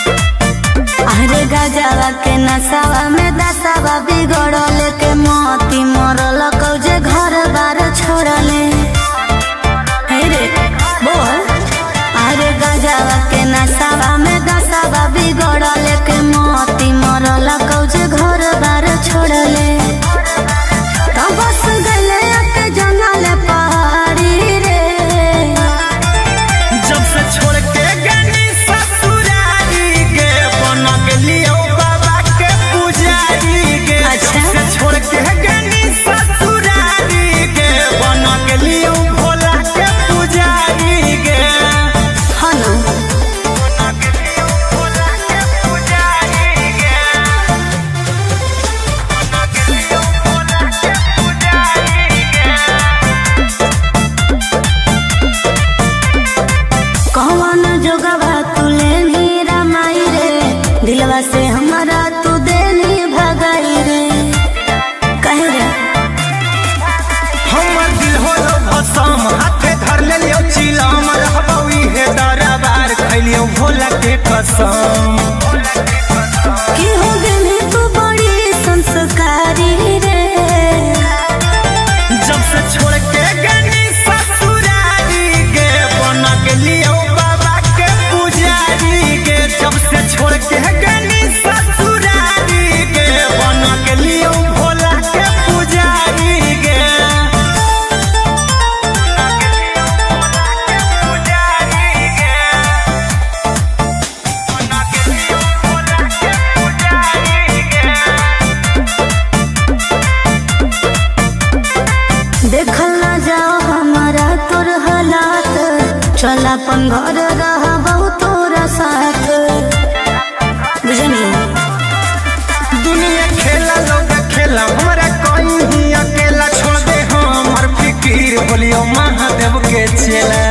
अरे गजवा के नसावा में दसावा बिगड़ल के मोती मरल कौजे घर बार छोड़ले। रे बोल अरे गजवा के नसावा में दसावा बिगड़ल के मोती मरल कौजे घर बार छोड़ले। तब बस गले के जंगल पहाड़ी रे
जब से छोड़ के गनी ससुरारी के बन गेलियो बाबा के पुजारी के।
अच्छा।
जब से छोड़ के गनी ससुरारी के बन गेलियो भोला के पुजारी के।
हनु
बन गेलियो भोला के पुजारी के। बन गेलियो भोला के पुजारी के।
कौन जोगवा तुले नीरा माई रे दिलवा से हमारा तू देनी भगाई रे कहे रे
हमर दिल होलो भसम हाथे धर लेलियो चिलम रहबौ इहे दरबार खैलियो भोला के कसम।
की हो गेली तू बड़ी संस्कारी रे
जब से छोड़ के गनी ससुरारी के बन गेलियो बाबा के पुजारी के। जब से छोड़ के गनी ससुरारी के बन गेलियो भोला के पुजारी के।
देखल ना जाओ हमारा तोर हालात चल अपन घर रह बहुत तोरा साथ बुझनी
दुनिया खेला लोग खेला हमरा कहीं अकेला छोड़ दे हमर फिकीर बोलियो महादेव के चेला।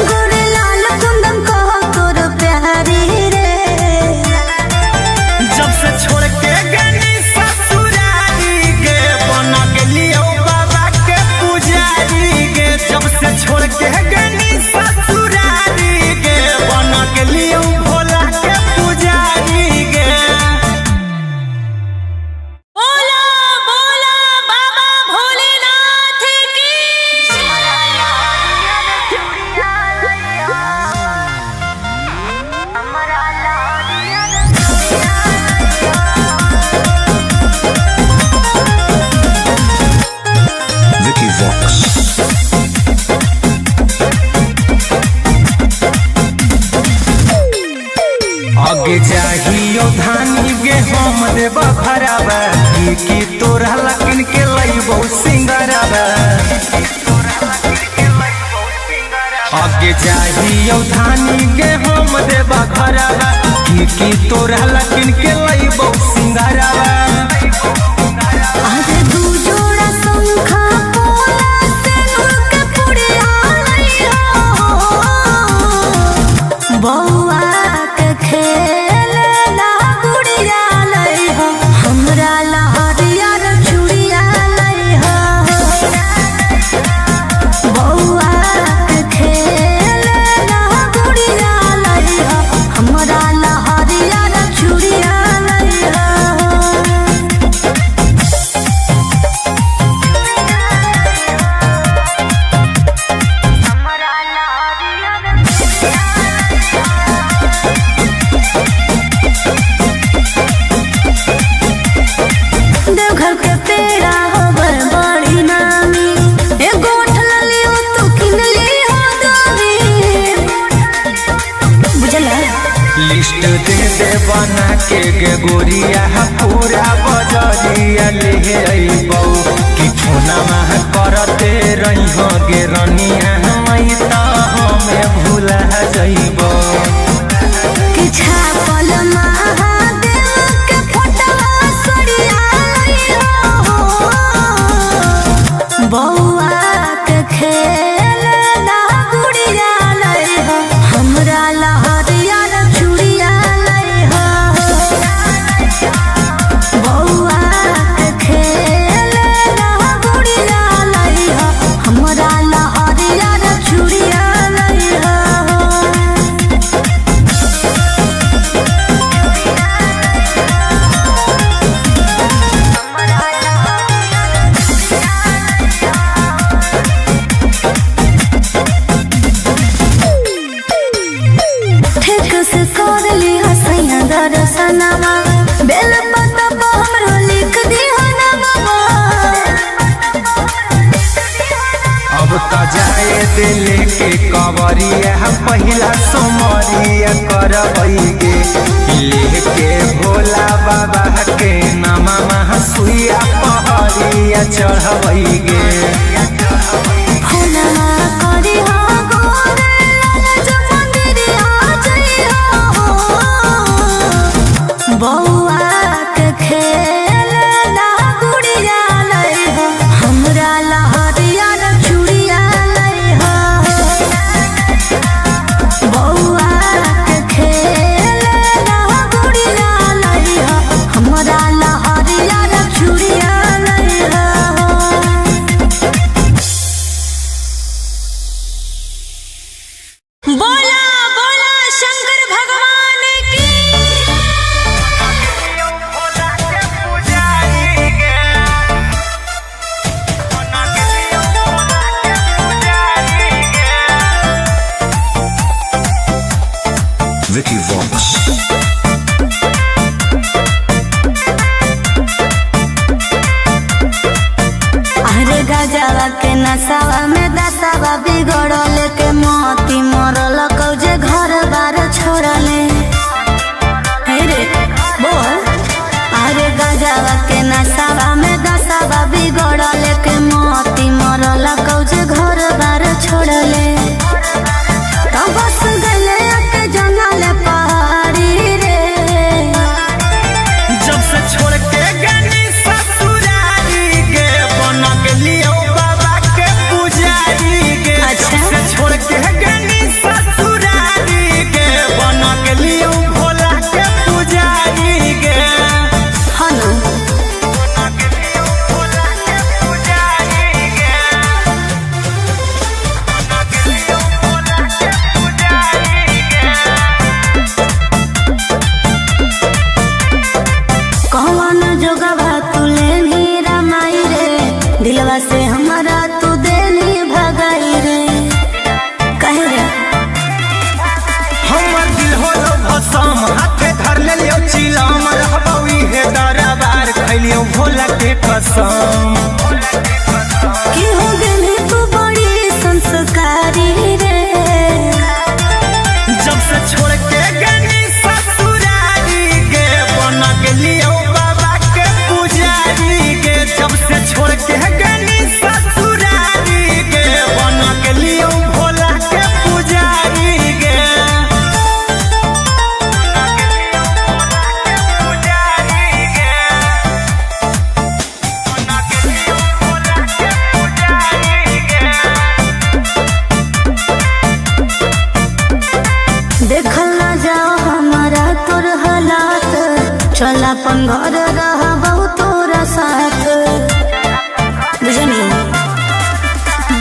गोरे लाल कुंदन कहो तोर प्यारी रे
जब से छोड़ के गनी ससुरारी के बन गेलियो बाबा के पुजारी के। जब से छोड़ के गनी ससुरारी के बन गेलियो भोला के पुजारी के।
बोला बोला बाबा भोलेनाथ की
Vicky Vox.
आगे चाहियो धानी गे हम देव खराबा की तोरा लकिन के लइबो सिंगराबा। आगे चाहियो धानी गे हम देव खराबा की तोरा लकिन के लइबो सिंगराबा।
आज दू जोड़ा शंखा पोला से के पुड़िया लइहो बौआ के खेल ला गुड़िया लइहो हमरा लहरिया रे चूड़िया लइहो बौआ के खेल ला गुड़िया लइहो हमरा लहरिया रे चूड़िया
दे दे बना के गे गोरिया पूरा बजरिया ले अइबौ कि छोना करते रही गे रनिया मई त हमें भूला जइबौ
कि छापल महादेव के फोटवा सरिया हो बौआ के खेल ना गुड़िया लई हो हमरा लहरिया चूड़िया लई हो बौआ के खेल ना गुड़िया लई हो हमरा लहरिया चूड़िया लई हो ठीक से कर ली हसैया दर्शनमा बेल पत्ता पर हमरो लिख दी नामा
अब त जाए दिल के कवरिया पहिला सोमरिया करबैगे लेके भोला बाबा के नामा सुइया पहरिया चढ़बैगे
फोनमा करी हो गोरे लाल मंदिरिया जइया हो बौआ के खेल ना गुड़िया लई हो हमरा लहरिया चूड़िया लई हो बौआ के खेल ना गुड़िया लई हो हमरा लहरिया चूड़िया लई हो बोला बोला शंकर भगवान की
Vicky Vox.
अरे गजवा के नसावा में दसावा बिगड़ल के मोती मरल कौजे घर बार छोड़ले हे रे बोल अरे गजवा के नसावा में दसावा बिगड़ल के मोती मरल कौजे घर बार छोड़ले तो बस गले के जंगल पहाड़ी रे
जब से छोड़ के गनी ससुरारी गे बन गेलियो बाबा के पुजारी गे
अच्छा।
जब से छोड़ के गनी ससुरारी गे बन गेलियो भोला के पुजारी गे
हनु
बन गेलियो भोला के पुजारी गे बन गेलियो भोला के पुजारी गे
कौन जोगवा तू लेनी रमाई रे दिलवा से हमारा तू देनी भगाई रे कहे रे
हमर दिल होलो भसम हाथे धर लेलियो चिलम रहबौ इहे दरबार खैलियो भोला के कसम
कि हो गेली तू बड़ी संस्कारी रे
जब से छोड़ के गनी ससुरारी गे बन गेलियो बाबा के पुजारी गे जब से छोड़ के गनी ससुरारी गे बन गेलियो भोला के पुजारी गे पुजारी गे बन गेलियो भोला के पुजारी गे
देखल ना जाओ हमारा तोर हालात चल अपन घर रहबौ तोरा साथ बुझनी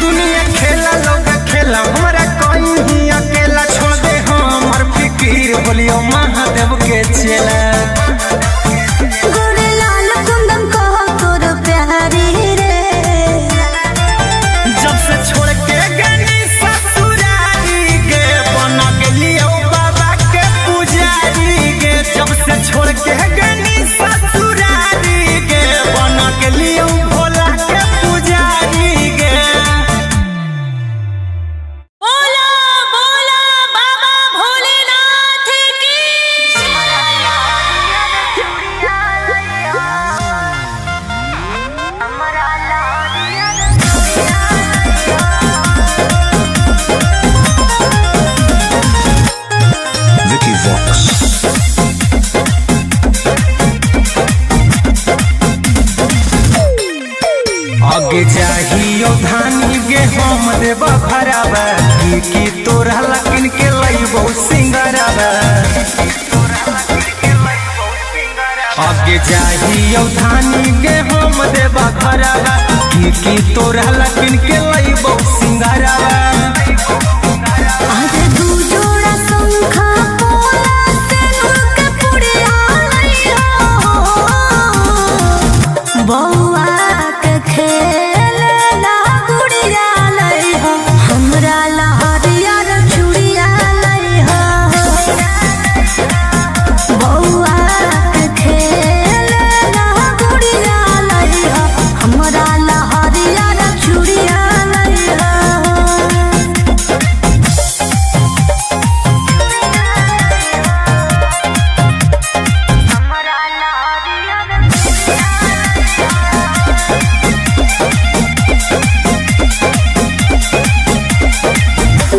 दुनिया खेला लोग खेला हमरा कोई ही अकेला छोड़ दे हमर फिकीर बोलियो महादेव के चेला
गोरे लाल कुंदन कहो तोर प्यारी रे
जब से छोड़ के गनी ससुरारी गे बन गेलियो बाबा के पुजारी गे जब से छोड़ के गनी ससुरारी गे बन गेलियो भोला के पुजारी गे
बोला बोला बाबा भोलेनाथ की
की तोरा लकिन के लइबो सिंगरवा आगे जाहियो धानी के हम देबा घरवा की तोरा लकिन के लइबो सिंगरवा
आजे दू जोड़ा शंखा पोला से के पुड़िया लइहो बौआ के खेलना गुड़िया लइहो हमरा लहरिया रे चूड़िया लइहो बौआ के खेलना गुड़िया लइहो हमरा लहरिया रे चूड़िया लइहो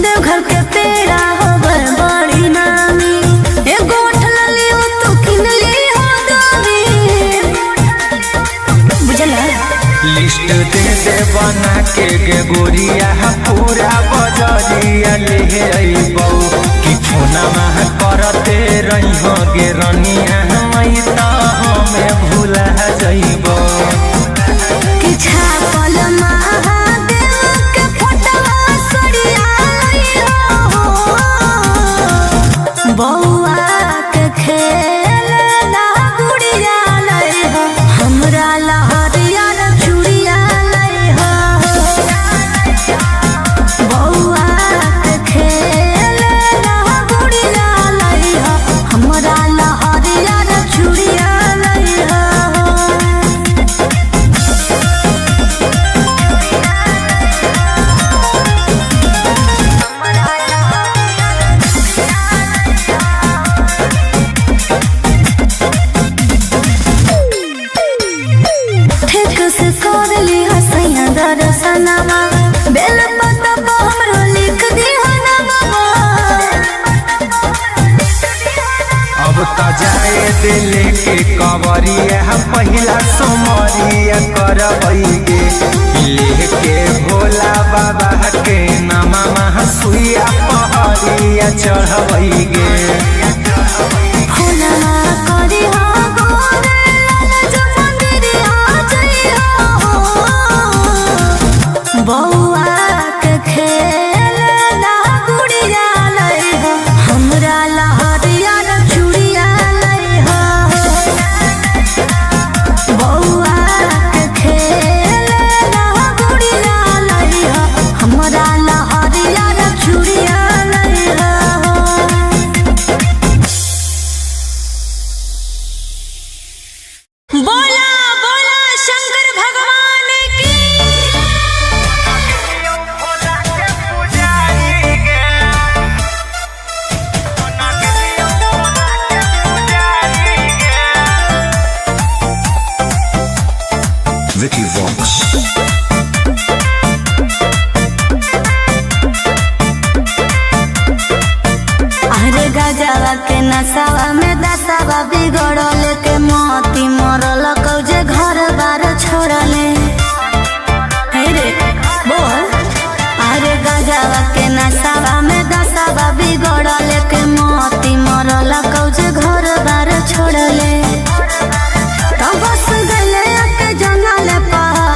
देवघर के पेड़ा होबर बड़ी नामी एगो ठलली हो तो किनली हो दामी बुझला
लिस्ट दे बना के गे गोरिया पूरा बजरिया ले अइबौ कि फोनमा करते रहिहो गे रनिया मई त हमें भूला जइबौ
कि छापल महादेव के फोटवा सड़िया लइहो बौआ के खेलना गुड़िया लइहो हमरा लहरिया रे चूड़िया लइहो बौआ के खेलना गुड़िया लइहो हमरा लहरिया रे चूड़िया लइहो ठीक से कर ली हसैया दर्शनमा बेल पत्ता हमरो लिख दी हनवा
अब त जाए दिल के कवरिया पहिला सोमरिया करबै गे लेके भोला बाबा के नामा सुइया पहरिया चढ़बै गे
फुलना करी हो गोरे लाल जो मंदिरिया जइहो बौआ के खेलना गुड़िया लइहो हमरा लहरिया रे चूड़िया लइहो बौआ के खेलना गुड़िया लइहो हमरा लहरिया रे चूड़िया लइहो बोला बोला शंकर भगवान की
Vicky Vox.
अरे गजवा के नसावा में दसावा बिगड़ल के मोती मरल कौजे घर बार छोड़ले हे रे बोल अरे गजवा के नसावा में दसावा बिगड़ल के मोती मरल कौजे घर बार छोड़ले तब बस गले के जंगल पहाड़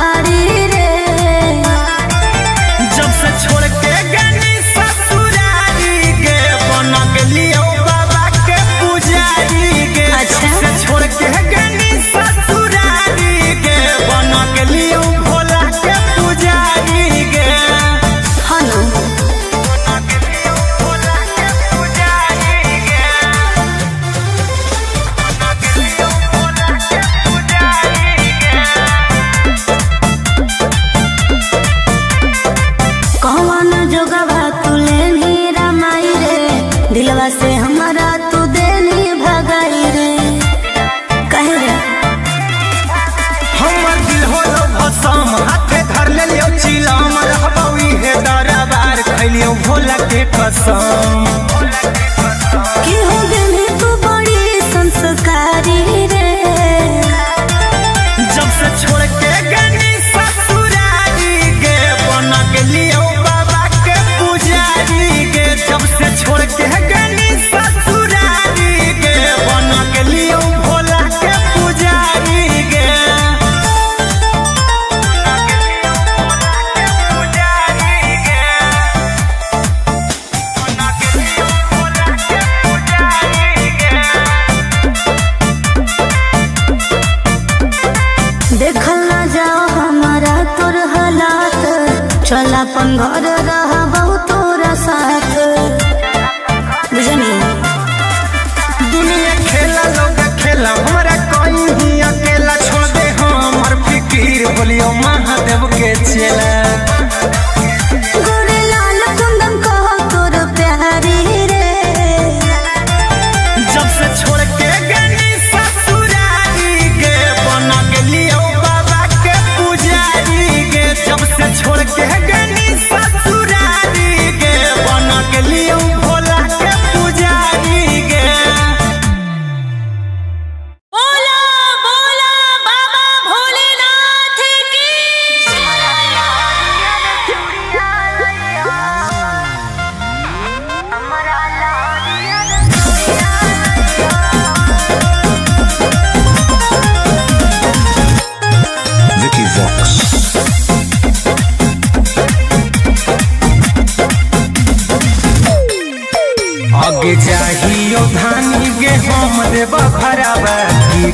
चल अपन घर रहबहु तोरा साथ बुझनी।
दुनिया खेला लोग खेला हमारा कोई ही अकेला छोड़ दे हमर फिकीर बोलियो महादेव के चेला।
गोरे लाल कुंदन कहो तोर प्यारी रे
जब से छोड़ के गनी ससुरारी गे बना के लियो बाबा के पुजारी गे। जब से छोड़ के गनी ससुरारी गे बना के लियो भोला के पुजारी गे।
बोला बोला बाबा भोलेनाथ की
Vicky Vox.
आगे जाहियो धानी गे हम देव खराबा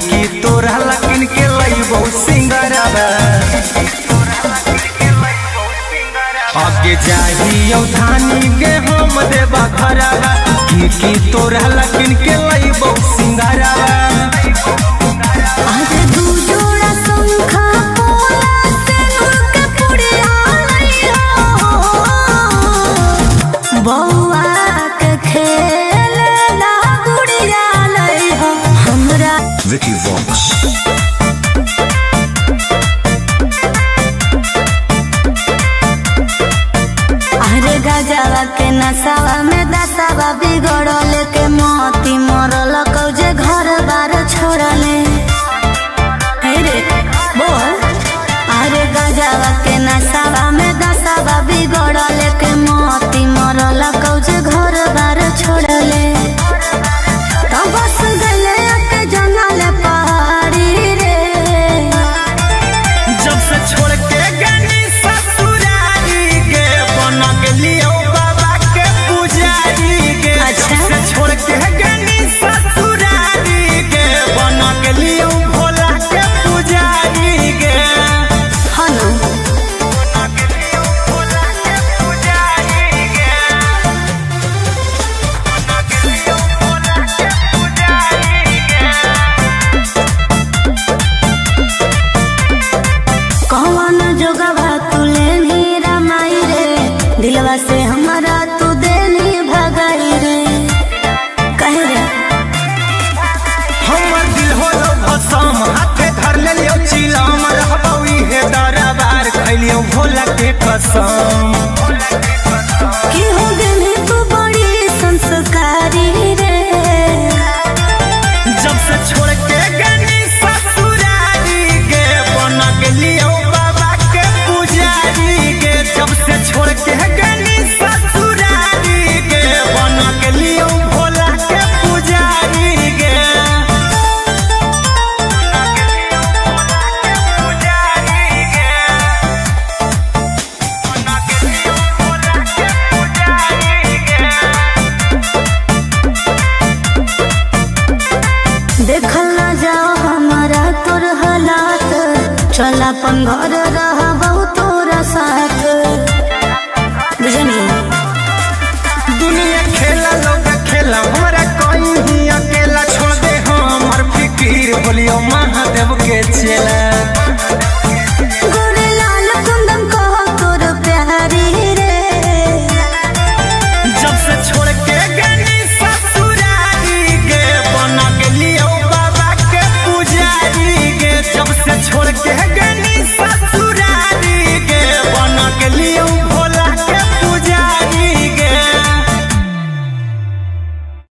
की तोरा लकिन के लइबो सिंगराबा। आगे जाहियो धानी गे हम देव खराबा की तोरा लकिन के लइबो सिंगराबा।
आज दू जोड़ा शंखा पोला से नुक पुड़िया लइहो बौआ के खेलना गुड़िया लइहो हमरा।
Vicky Vox.
अरे गजवा के नसावा में दसावा बिगड़ल के मोती मरल कौजे घर बार छोड़ले। हे रे बोल अरे गजवा के नसावा में दसावा बिगड़ल के मोती मरल कौजे घर बार छोड़ले। तो बस गले के जंगल पहाड़ी रे
जब से छोड़ के गनी ससुरारी गे बना के लियो बाबा के पुजारी गे।
अच्छा।
जब से छोड़ के गनी ससुरारी गे बना के लियो भोला के पुजारी गे।
हनु
बना के लियो भोला के पुजारी गे। बना के लियो भोला के पुजारी गे।
कौन जोगवा तू लेनी रमाई रे दिलवा से हमारा तू देनी भगाई रे कहे रे
हमर दिल होलो भसम हाथे धर ले लियो चिलम रहबौ इहे दरबार खैलियो भोला के कसम।
कि हो गेली तू बड़ी संस्कारी रे
जब से छोड़ के गनी ससुरारी गे बना के लियो बाबा के पुजारी गे। जब से छोड़ के गनी ससुरारी गे बना के लियो भोला के पुजारी गे। बना के लियो भोला के पुजारी गे। बना के लियो भोला के पुजारी गे।
देखल ना जाओ हमारा तोर हालात चल अपन घर रहबहु तोरा साथ बुझनी।
दुनिया खेला लोग खेला हमारा कोई ही अकेला छोड़ दे हमर फिकीर बोलियो महादेव के चेला।
गोरे लाल कुंदन कहो तोर प्यारी रे
जब से छोड़ के गनी ससुरारी गे बना के लियो बाबा के पुजारी गे। जब से छोड़ के गनी ससुरारी गे बना के लियो भोला के पुजारी गे।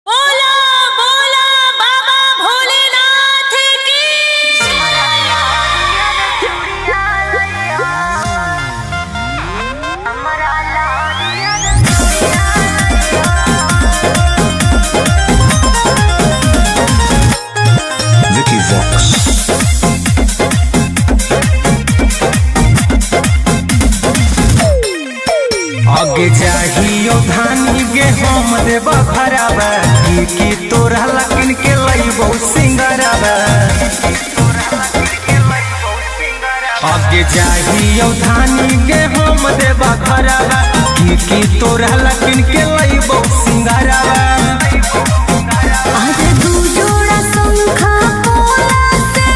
बोला बोला बाबा भोलेनाथ की
Vicky Vox.
आगे जाहियो धानी गे हम देव खराबा की तोरा लकिन के लइबो सिंगराबा। आगे लागे जाहियो धानी के हम देबा घरवा की तोरा लकिन के लइबो सिंगारवा
आज दू जोड़ा शंखा पोला से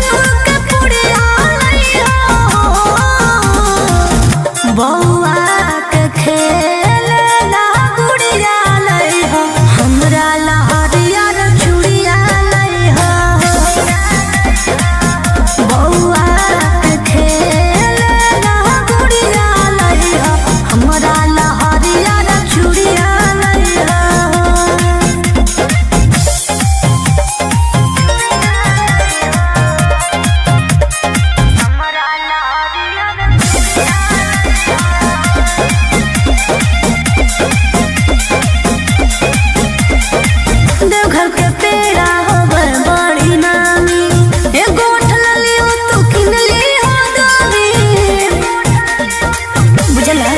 के पुड़िया लइहा बौआ के खेलना गुड़िया लइहा हमरा लहरिया चूड़िया लइहा बौआ के खेलना गुड़िया लइहा हमरा लहरिया चूड़िया लइहा देवघर के पेड़ा होवे बड़ी नामी एगो उठल लियो तू किन ली हो दामी बुझला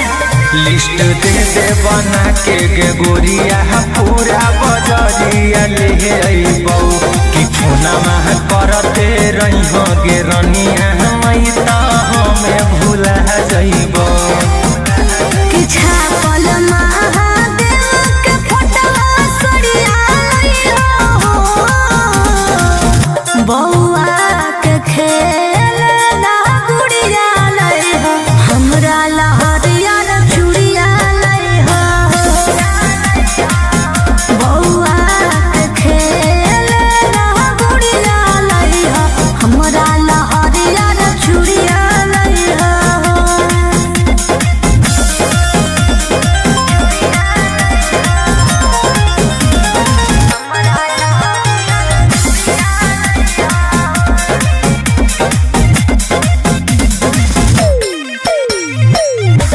लिस्ट दे बना के गे गोरिया पूरा बजरिया ले अइबौ कि फोना मह करते रही हो गे रनिया मई त हमें भूला जइबौ
कि छापल महादेव के फोटवा सड़िया लइहो बौआ के खेलना गुड़िया लइहो हमरा लहरिया चूड़िया लइहो बौआ के खेलना गुड़िया लइहो हमरा लहरिया चूड़िया लइहो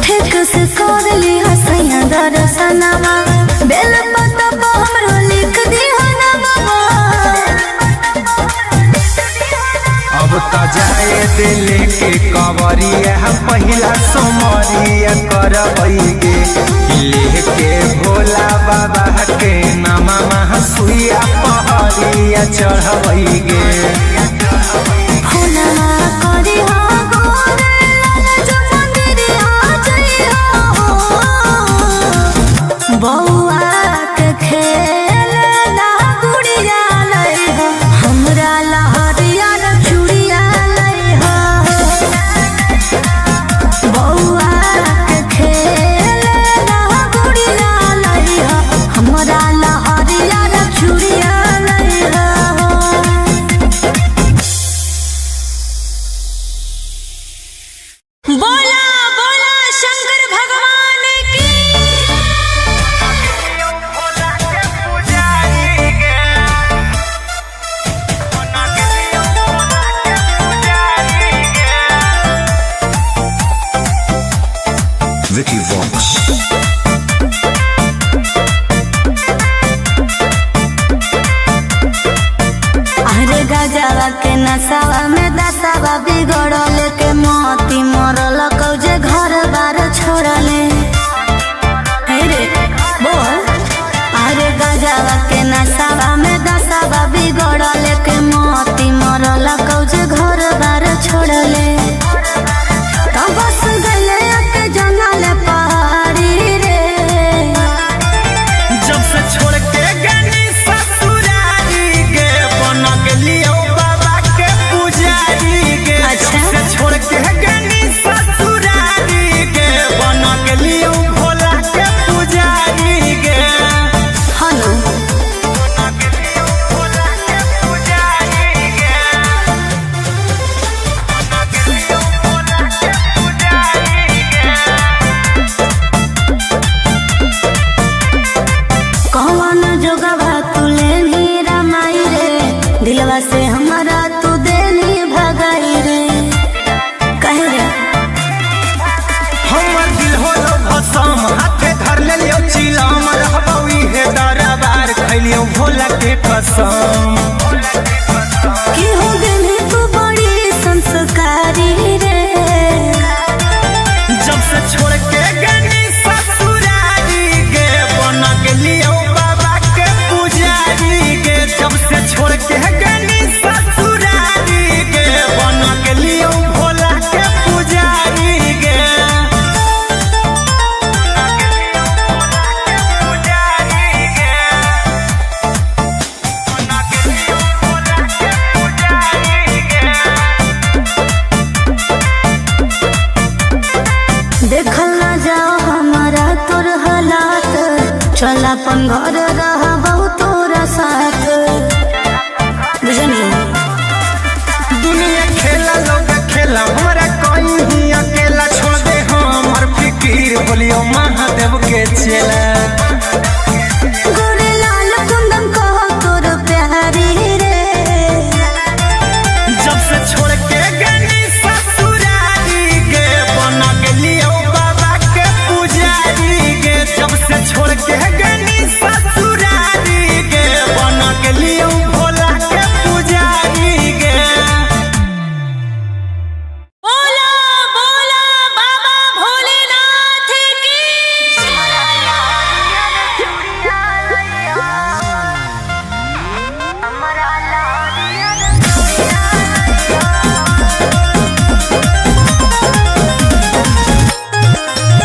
ठीक से कर ली हसैया दर्शनवा बेल पतवा हमरो लिख दिहा नवा
अब त जाए दिल के कवरिया पहिला सोमरिया करबैगे लेके भोला बाबा के नामा सुइया पहरिया चढ़बैगे
फुलवा करी हो गोरे लाल जो मंदिरिया जइहो बौआ के खेलना गुड़िया लइहो हमरा लहरिया चूड़िया लइहो बौआ के खेलना गुड़िया लइहो हमरा लहरिया चूड़िया लइहो बोला बोला शंकर भगवान की
Vicky Vox.
अरे गजवा के नसावा में दसावा बिगड़ल के मोती मरल कौजे घर बार छोड़ले हे रे बोल अरे गजवा के नसावा में दसावा बिगड़ल के मोती मरल कौजे घर बार छोड़ले तब बस गले के जंगल पहाड़ी रे
जब से छोड़ के गनी ससुरारी के बन गेलियो बाबा के पुजारी के
अच्छा।
जब से छोड़ के गनी ससुरारी के बन गेलियो भोला के पुजारी के
हनु
भोला के पुजारी के
कौन जोगवा तू लेनी रमाई रे दिलवा से हमारा तू देनी भगाई रे कहे रे
हमर दिल होलो भसम हाथे धर लेलियो चिलम रहबौ इहे दरबार खैलियो भोला के कसम
कि हो गेली तू बड़ी संस्कारी रे
जब से छोड़ के गनी ससुरारी के बन गेलियो बाबा के पुजारी के जब से छोड़ के गनी ससुरारी के बन गेलियो भोला के पुजारी
चल अपन घर रहबहु तोरा साथ बुझनी।
दुनिया खेला लोग खेला हमारा कोई ही अकेला छोड़ दे हमर फिकीर बोलियो महादेव के चेला।
गोरे लाल कुंदन कह तोर प्यारी रे
जब से छोड़ के गनी ससुरारी गे बना गेलियो बाबा के पुजारी गे। जब से छोड़ के गनी ससुरारी गे बना गेलियो भोला के पुजारी गे।
बोला बोला बाबा भोलेनाथ की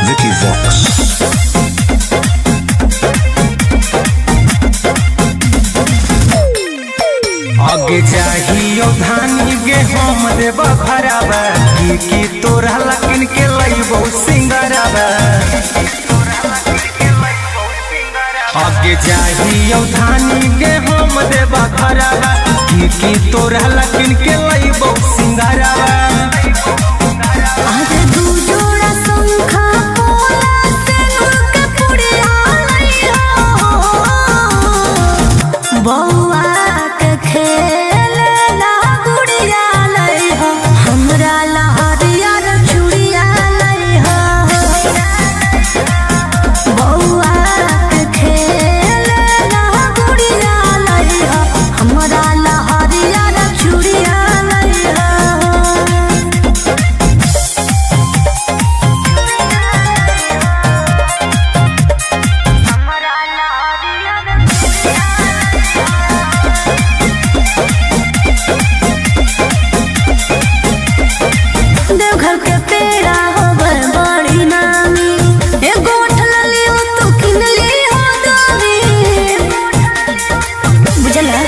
Vicky Vox.
आगे चाहियो धानी गे हम देव घराबा की तोरा लकिन के लइबो सिंगराबा। आगे चाहियो धानी गे हम देव घराबा की तोरा लकिन के लइबो सिंगराबा।
आज दू जोड़ा शंखा पोला सिंदूर के पुड़िया लइहो बौआ के खेलना गुड़िया लइहो हमरा लहरिया रे चूड़िया लइहो बौआ के खेलना गुड़िया लइहो हमरा लहरिया रे चूड़िया लइहो। देवघर के पेड़ा होवे बड़ी नामी ए गोठ ललियो तू किन लियो दोरी बुझला।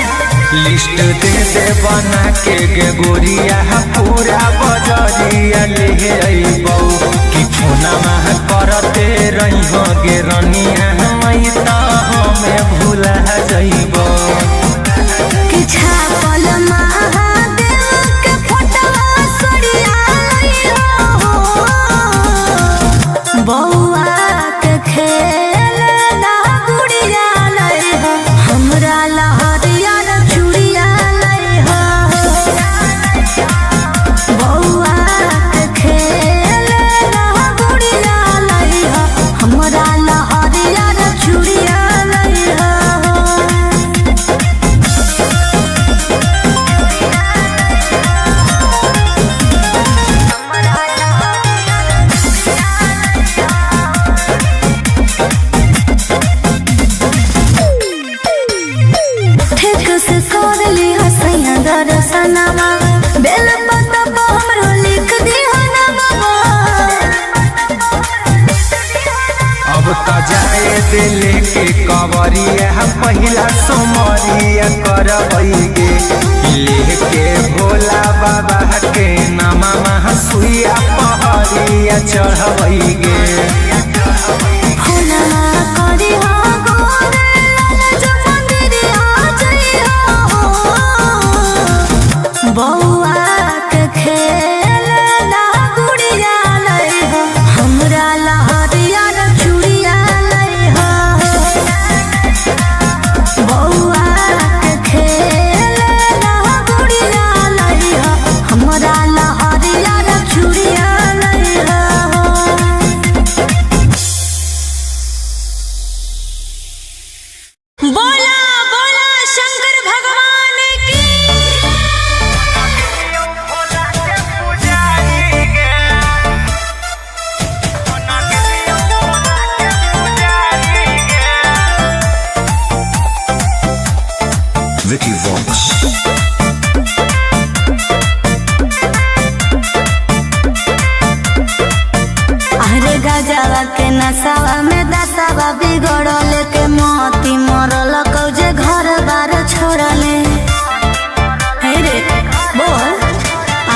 लिस्ट दे बना के गे गोरिया पूरा बजरिया ले अइबौ कि फोना मह करते रहिहो गे रनिया मई त हमें भूला जइबौ।
कि छापल महादेव के फोटवा सड़िया लइहो बौआ के खेलना गुड़िया लइहो हमरा लहरिया रे चूड़िया लइहो बौआ के खेलना गुड़िया लइहो हमरा लहरिया रे चूड़िया लइहो। ठीक से कर ली हसैया दर्शनमा बेल पत्ता पर हमरो लिख दिहो ना बाबा।
अब त जाए दिल के कवरिया पहिला सोमरिया करबै गे लेके भोला बाबा के नामा सुइया पहरिया चढ़बै गे।
होना करी हो गोरे लाल जो मंदिरिया जइहो बौआ के खेलना गुड़िया लइहो हमरा लहरिया रे चूड़िया लइहो बौआ के खेलना गुड़िया लइहो हमरा लहरिया रे चूड़िया लइहो। बोला बोला शंकर भगवान की
Vicky Vox.
अरे गजवा के नसावा में दसावा बिगड़ल के मोती मरल कौजे घर बार छोड़ले हे रे बोल।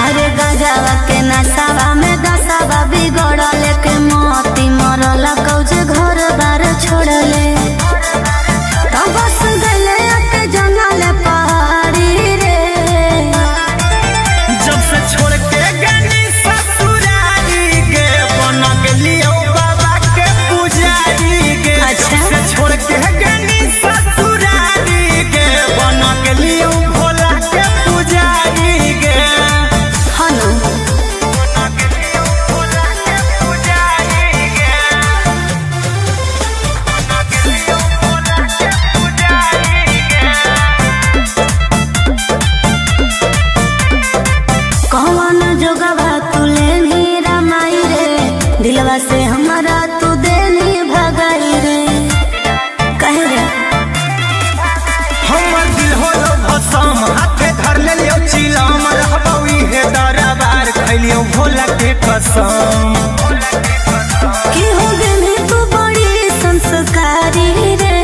अरे गजवा के नसावा में दसावा बिगड़ल के मोती मरल कौजे घर बार छोड़ले
कसम
कि हो गई तू बड़ी संस्कारी रे।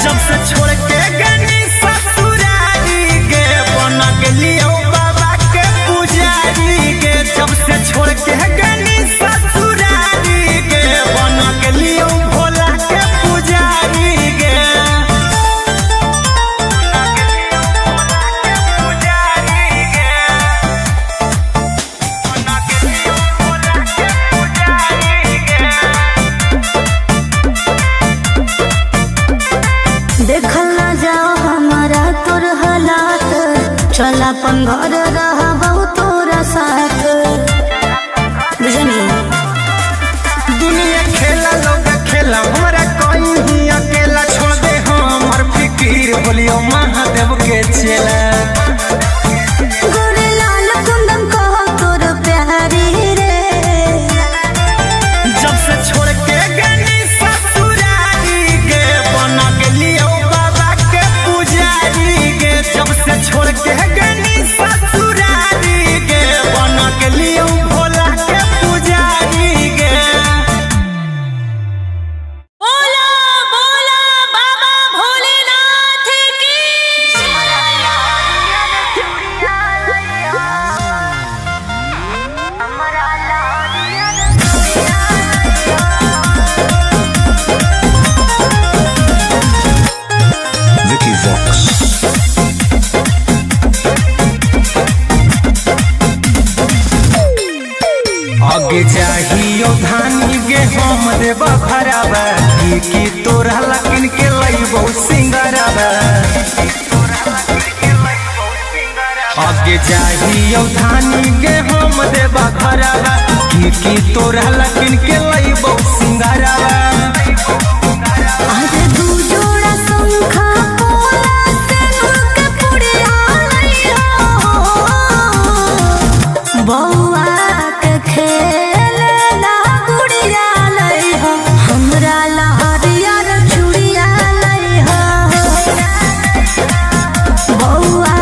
जब से छोड़ के गनी ससुरारी गे बन गेलियो बाबा के पुजारी गे। जब से छोड़ के गनी ससुरारी गे बन गेलियो भोला के पुजारी गे।
देखल ना जाओ हमारा तोर हालात, चल अपन घर रहा बहुत तोरा साथ। बुझनी
दुनिया खेला लोग खेला हमरा कोई ही अकेला छोड़ दे हमर फिकीर बोलियो महादेव के चेला।
गोरे लाल कुंदन कहो तोर प्यारी रे।
जब से छोड़ के गनी ससुरारी गे बन गेलियो बाबा के पुजारी गे। जब से छोड़ के गनी ससुरारी गे बन गेलियो भोला के पुजारी गे।
बोला बोला बाबा भोलेनाथ की
Vicky Vox.
आगे चाहियो धानी गे हम देबा भराबा की तोरा लकिन के लइबो सिंगराबा। आगे चाहियो धानी गे हम देबा भराबा की तोरा लकिन के लइबो सिंगराबा।
आज दू जोड़ा शंखा पोला से के पुड़िया लइहो। बौआ के खेलना गुड़िया लइहो, हमरा लहरिया रे चूड़िया लइहो। बौआ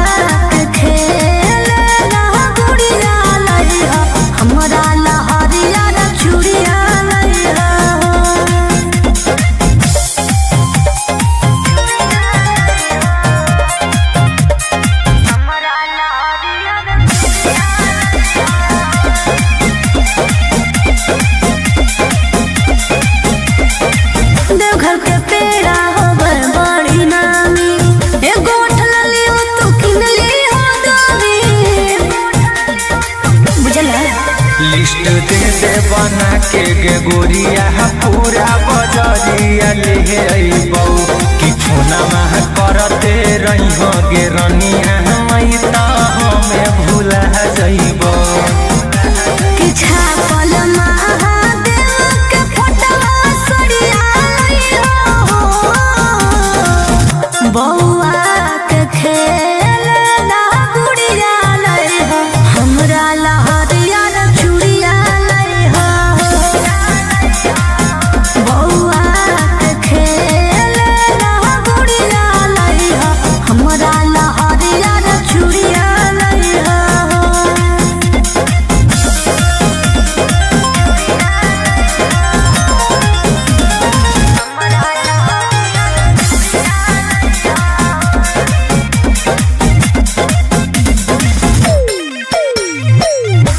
के खेलना गुड़िया लइहो, हमरा लहरिया रे चूड़िया लइहो। देवघर के पेड़ा होवे बड़ी नामी, एगो उठल लियो तू किन लियो दामी। बुझला
लिस्ट दे दे बना के गे गोरिया पूरा बजरिया ले अइबौ कि फोना मह करते रहिहो गे रनिया मई त हमें भूला जइबौ।
कि छापल महादेव के फोटवा सड़िया लइहो। बौआ के खेलना गुड़िया लइहो, हमरा लहरिया रे चूड़िया लइहो। बौआ के खेलना गुड़िया लइहो, हमरा लहरिया रे चूड़िया लइहो।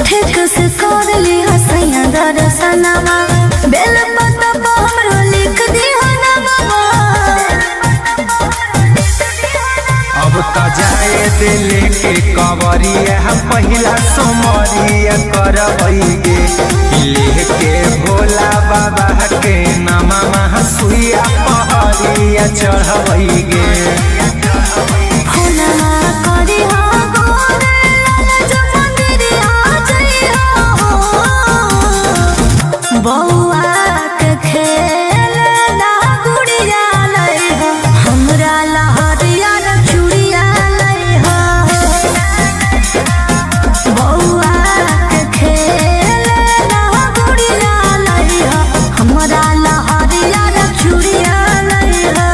ठीक से कर ली हसैया दर्शनमा, बेल पत्ता पर हमरो लिख दी नामा।
अब त जाए दिल के कवरिया पहिला सोमरिया करबै गे लेके भोला बाबा के नामा मह सुइया पहरिया चढ़बै गे।
फुलना करी हो गोरे लाल जो मंदिरिया जइहो। बौआ के खेलना गुड़िया लइहो, हमरा लहरिया रे चूड़िया लइहो। बौआ के खेलना गुड़िया लइहो, हमरा लहरिया रे चूड़िया लइहो।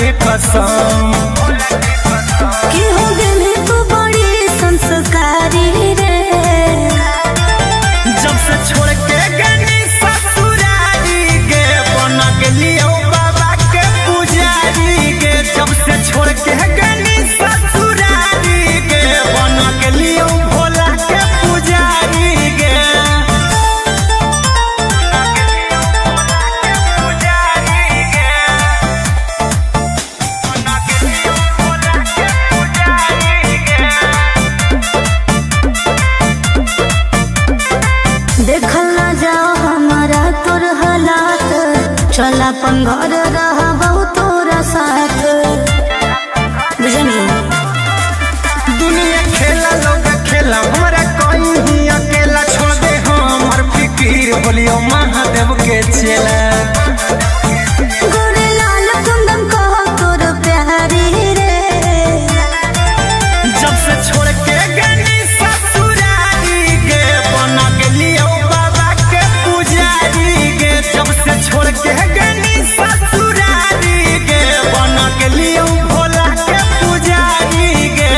के कसम।
कि हो गेली तू बड़ी संस्कारी रे,
जब से छोड़ के गनी ससुरारी गे बन गेलियो बाबा के पुजारी गे। जब से छोड़ के गनी ससुरारी गे बन गेलियो भोला के पुजारी गे।
देखल ना जाओ हमारा तोर हालात, चल अपन घर रह तोरा साथ। बुझनी
दुनिया खेला लोग खेला हमारा कोई ही अकेला छोड़ दे हमर फिकीर बोलियो महादेव के चेला।
गोरे लाल कुंदन कहो तोर प्यारी रे,
जब से छोड़ के गनी ससुरारी गे बन गेलियो बाबा के पुजारी गे। जब से छोड़ के गनी ससुरारी गे बन गेलियो भोला के पुजारी गे।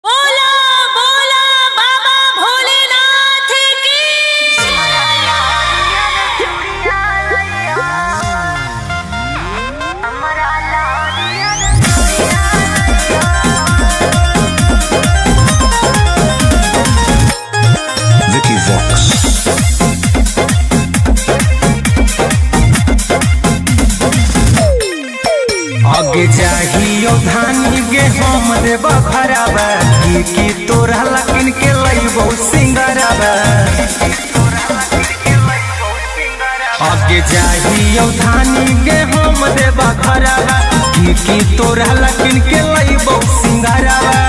बोला बोला बाबा भोलेनाथ की।
Vicky Vox.
आगे जाहियो धानी गे हम देव खराबा की तोरा लकिन के लईबो सिंगराबा। आगे जाहियो धानी गे हम देव खराबा की तोरा लकिन के लईबो सिंगराबा।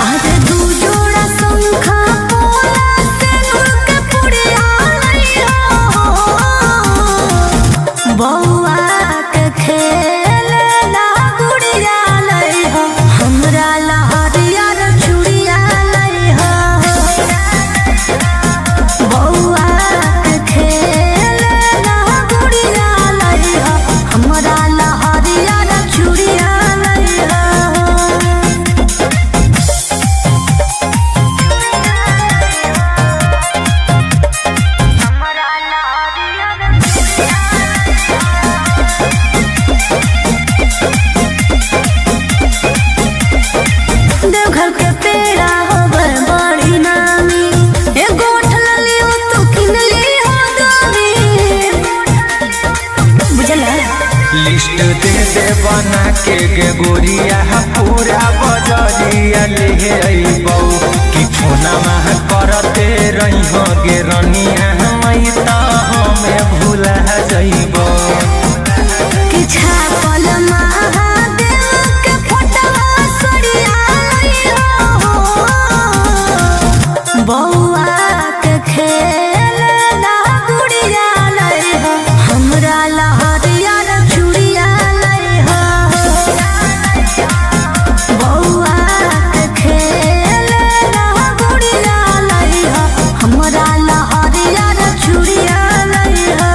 आज दू जोड़ा शंखा पोला सिंदूर के पुड़िया लइहो, बौआ के खेलना गुड़िया लइहो, हमरा ला हरियर चूड़िया लइहो। बौआ के खेलना गुड़िया लइहो, हमरा ला हरियर चूड़िया लइहो। देवघर के पेड़ा होवे बड़ी नामी, एगो उठला लियो तो किन लियो दामी। बुझला
लिस्ट दे दे बना के गे गोरिया पूरा बजरिया ले अइबौ कि फोना मह करते रही गे रनिया मई त हमें भूला जइबौ।
कि छापल महादेव के फोटवा सड़िया लइहो, बौआ के खेलना गुड़िया लइहो, हमरा ला हरियर चूड़िया लइहो। बौआ के खेलना गुड़िया लइहो, हमरा ला हरियर चूड़िया लइहो।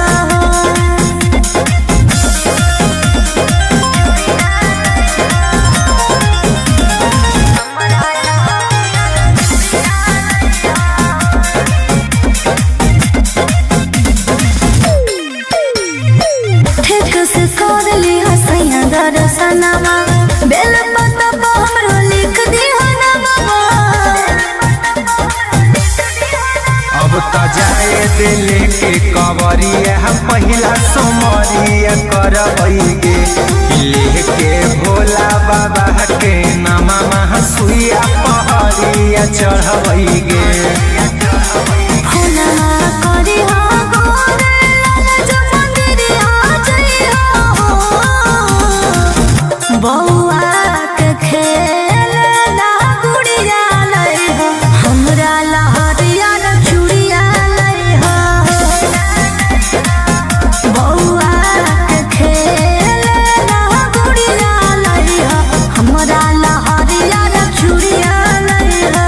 ठीक से कर ली हसैया दर्शनमा, बेल पत्ता पर हमरो लिख दिहो नमवा।
अब त जाए दिले के कवरिया पहिला सोमरिया करबै गे लेके भोला बाबा के नामा मह सुइया पहरिया चढ़बै गे।
फुलवा करिहो गोरे लाल जो मंदिरिया जइहो, बौआ के खेलना गुड़िया लइहो, हमरा ला हरियर चूड़िया लइहो। बौआ के खेलना गुड़िया लइहो, हमरा ला हरियर चूड़िया लइहो।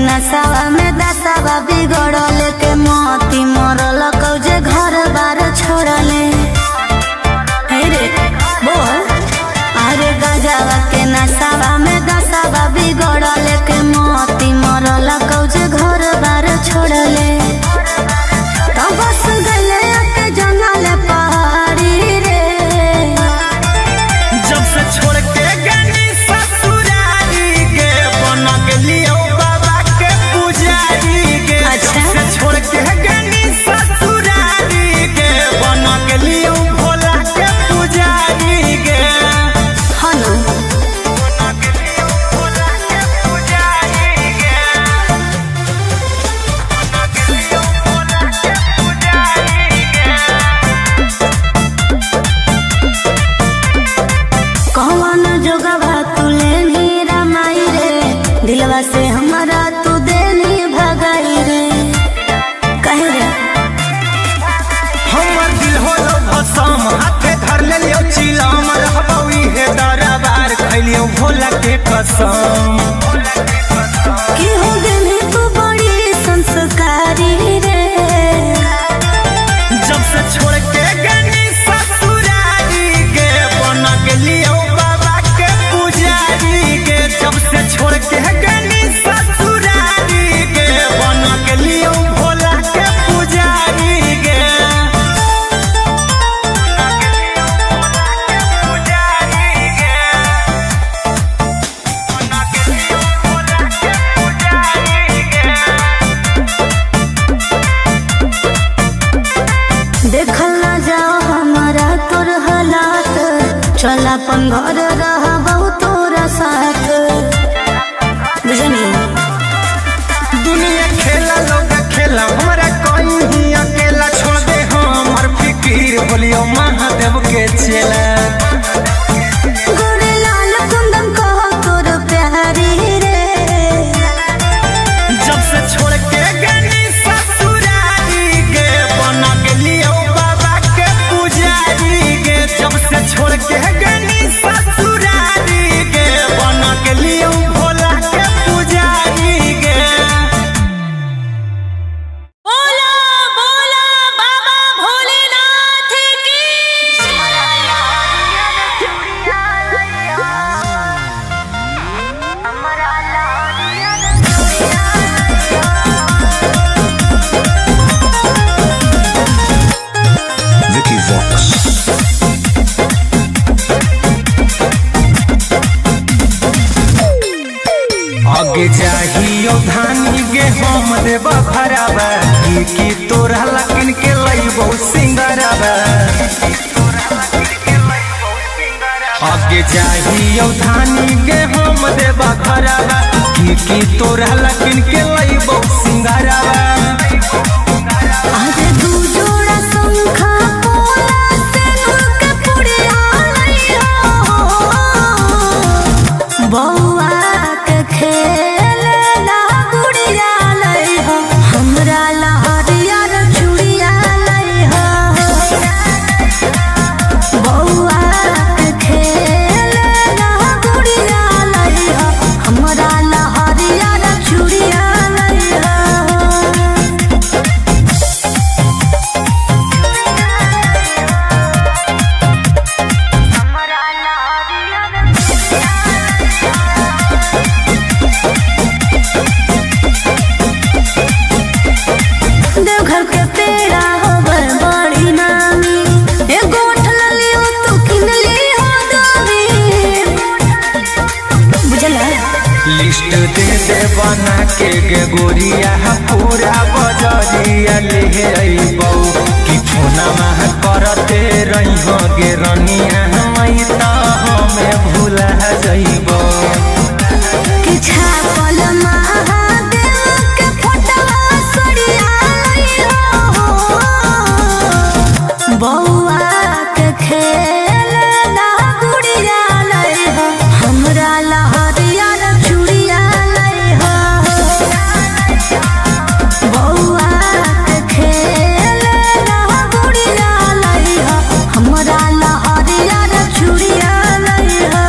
नसावा में दसावा बिगड़ल के मोती मरल कौजे घर बार छोड़ले। हे रे बोल अरे गजावा के नसावा में दसावा बिगड़ल के मोती मरल कौजे घर बार छोड़ले। तो बस गले के जंगल पहाड़ी रे
जब से छोड़ के गनी ससुरारी के बन गेलियो बाबा के पुजारी के।
अच्छा।
जब से छोड़ के गनी ससुरारी के बन गेलियो भोला के पुजारी के।
हनु
बन गेलियो भोला के पुजारी के। बन गेलियो भोला के पुजारी के।
कौन जोगवा तुले नीरा माई रे दिलवा से हमारा तू देनी भगाई रे कहे रे
हमर दिल होलो भसम हाथे धर लेलियो चिलम रहबौ इहे दरबार खैलियो भोला के कसम।
कि हो गेली तू बड़ी संस्कारी रे
जब से छोड़ के गनी ससुरारी के बन गेलियो बाबा के पुजारी के। जब से छोड़ के गनी ससुरारी के बन गेलियो भोला के पुजारी के।
देखल ना जाओ हमारा तोर हालात चल अपन घर रहबौ तोरा साथ बुझनी।
दुनिया खेला लोग खेला हमरा कहीं अकेला छोड़ दे हमर फिकीर बोलियो महादेव के चेला।
गोरे लाल कुंदन कहो तोर प्यारी रे
जब से छोड़ के गनी ससुरारी के बन गेलियो बाबा के पुजारी के। जब से छोड़ के गनी ससुरारी के बन गेलियो भोला के पुजारी के।
बोला बोला बाबा भोलेनाथ की
Vicky Vox.
आगे जाहियो धानी गे हम देबा भराबा की तोरा लकिन के लइबो सिंगराबा। आगे जाहियो धानी गे हम देबा भराबा की तोरा लकिन के लइबो सिंगराबा।
आज दू जोड़ा शंखा पोला सिंदूर के पुड़िया लइहो बौआ के खेलना गुड़िया लइहो हमरा लहरिया रे चूड़िया लइहो बौआ के खेलना गुड़िया लइहो हमरा लहरिया रे चूड़िया लइहो। देवघर के पेड़ा होबर बड़ी नामी ए गोठ ललियो तू किन ली हो दोनी बुझला।
लिस्ट दे बना के गे गोरिया पूरा बजरिया ले अइबौ कि फोनमा करते रहिहो गे रनिया हमै त हमें भुला जइबौ।
कि छापल महादेव के फोटवा सड़िया लइहो बौआ के खेलना गुड़िया लइहो हमरा लहरिया रे चूड़िया लइहो बौआ के खेलना गुड़िया लइहो हमरा लहरिया रे चूड़िया लइहो।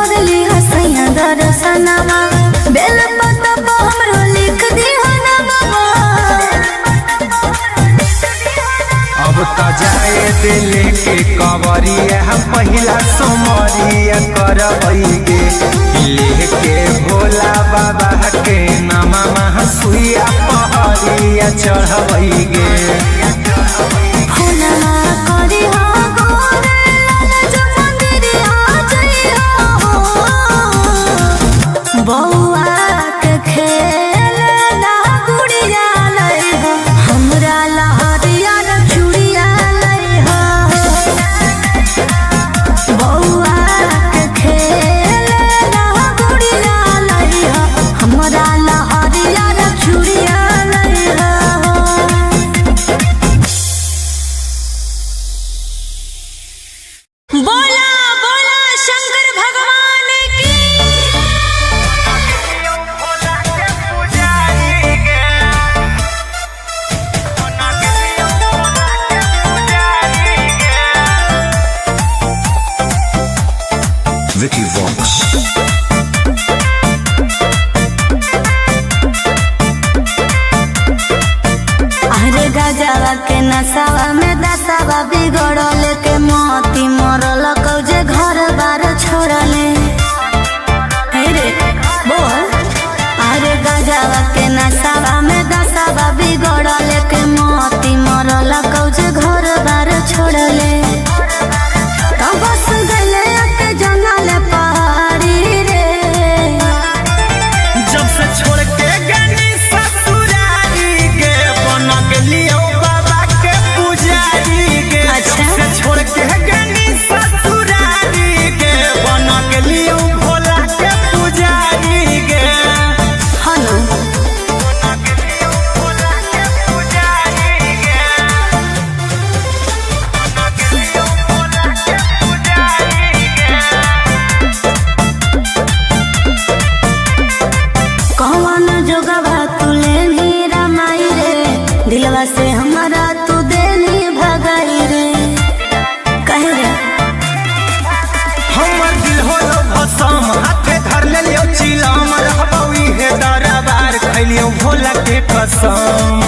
कर ली हसैया दर्शनमा बेल पता हमरो लिख दी हनमा।
अब त जाए दिल के कवरिया पहिला सोमरिया करबैगे लेके भोला बाबा के नामा सुइया पहरिया चढ़बैगे।
फुलना करी हो गोरे लाल मंदिरिया जइया हो बौआ के खेल ना गुड़िया लई हो हमरा लहरिया न चूड़िया लई हो बौआ के खेल ना गुड़िया लई हो हमरा लहरिया न चूड़िया लई हो। बोला बोला शंकर भगवान की।
Vicky Vox.
अरे गजवा के नसावा में दसावा बिगड़ल के मोती मरल कौजे घर बार छोड़ले। हे रे बोल अरे गजवा के नसावा में दसावा बिगड़ल के मोती मरल कौजे घर बार छोड़ले। तो बस गले के जंगल पहाड़ी रे
जब से छोड़ के गनी ससुरारी के बन गेलियो बाबा के पुजारी के।
अच्छा।
जब से छोड़ के गनी ससुरारी के बन गेलियो भोला के पुजारी के।
हनु
भोला के पुजारी के। भोला के पुजारी के।
कौन जोगवा तू लेनी रमाई रे दिलवा से हमारा तू देनी भगाई रे कहे रे
हमर दिल होलो भसम हाथे धर लेलियो चिलम रहबौ इहे दरबार खैलियो भोला के कसम।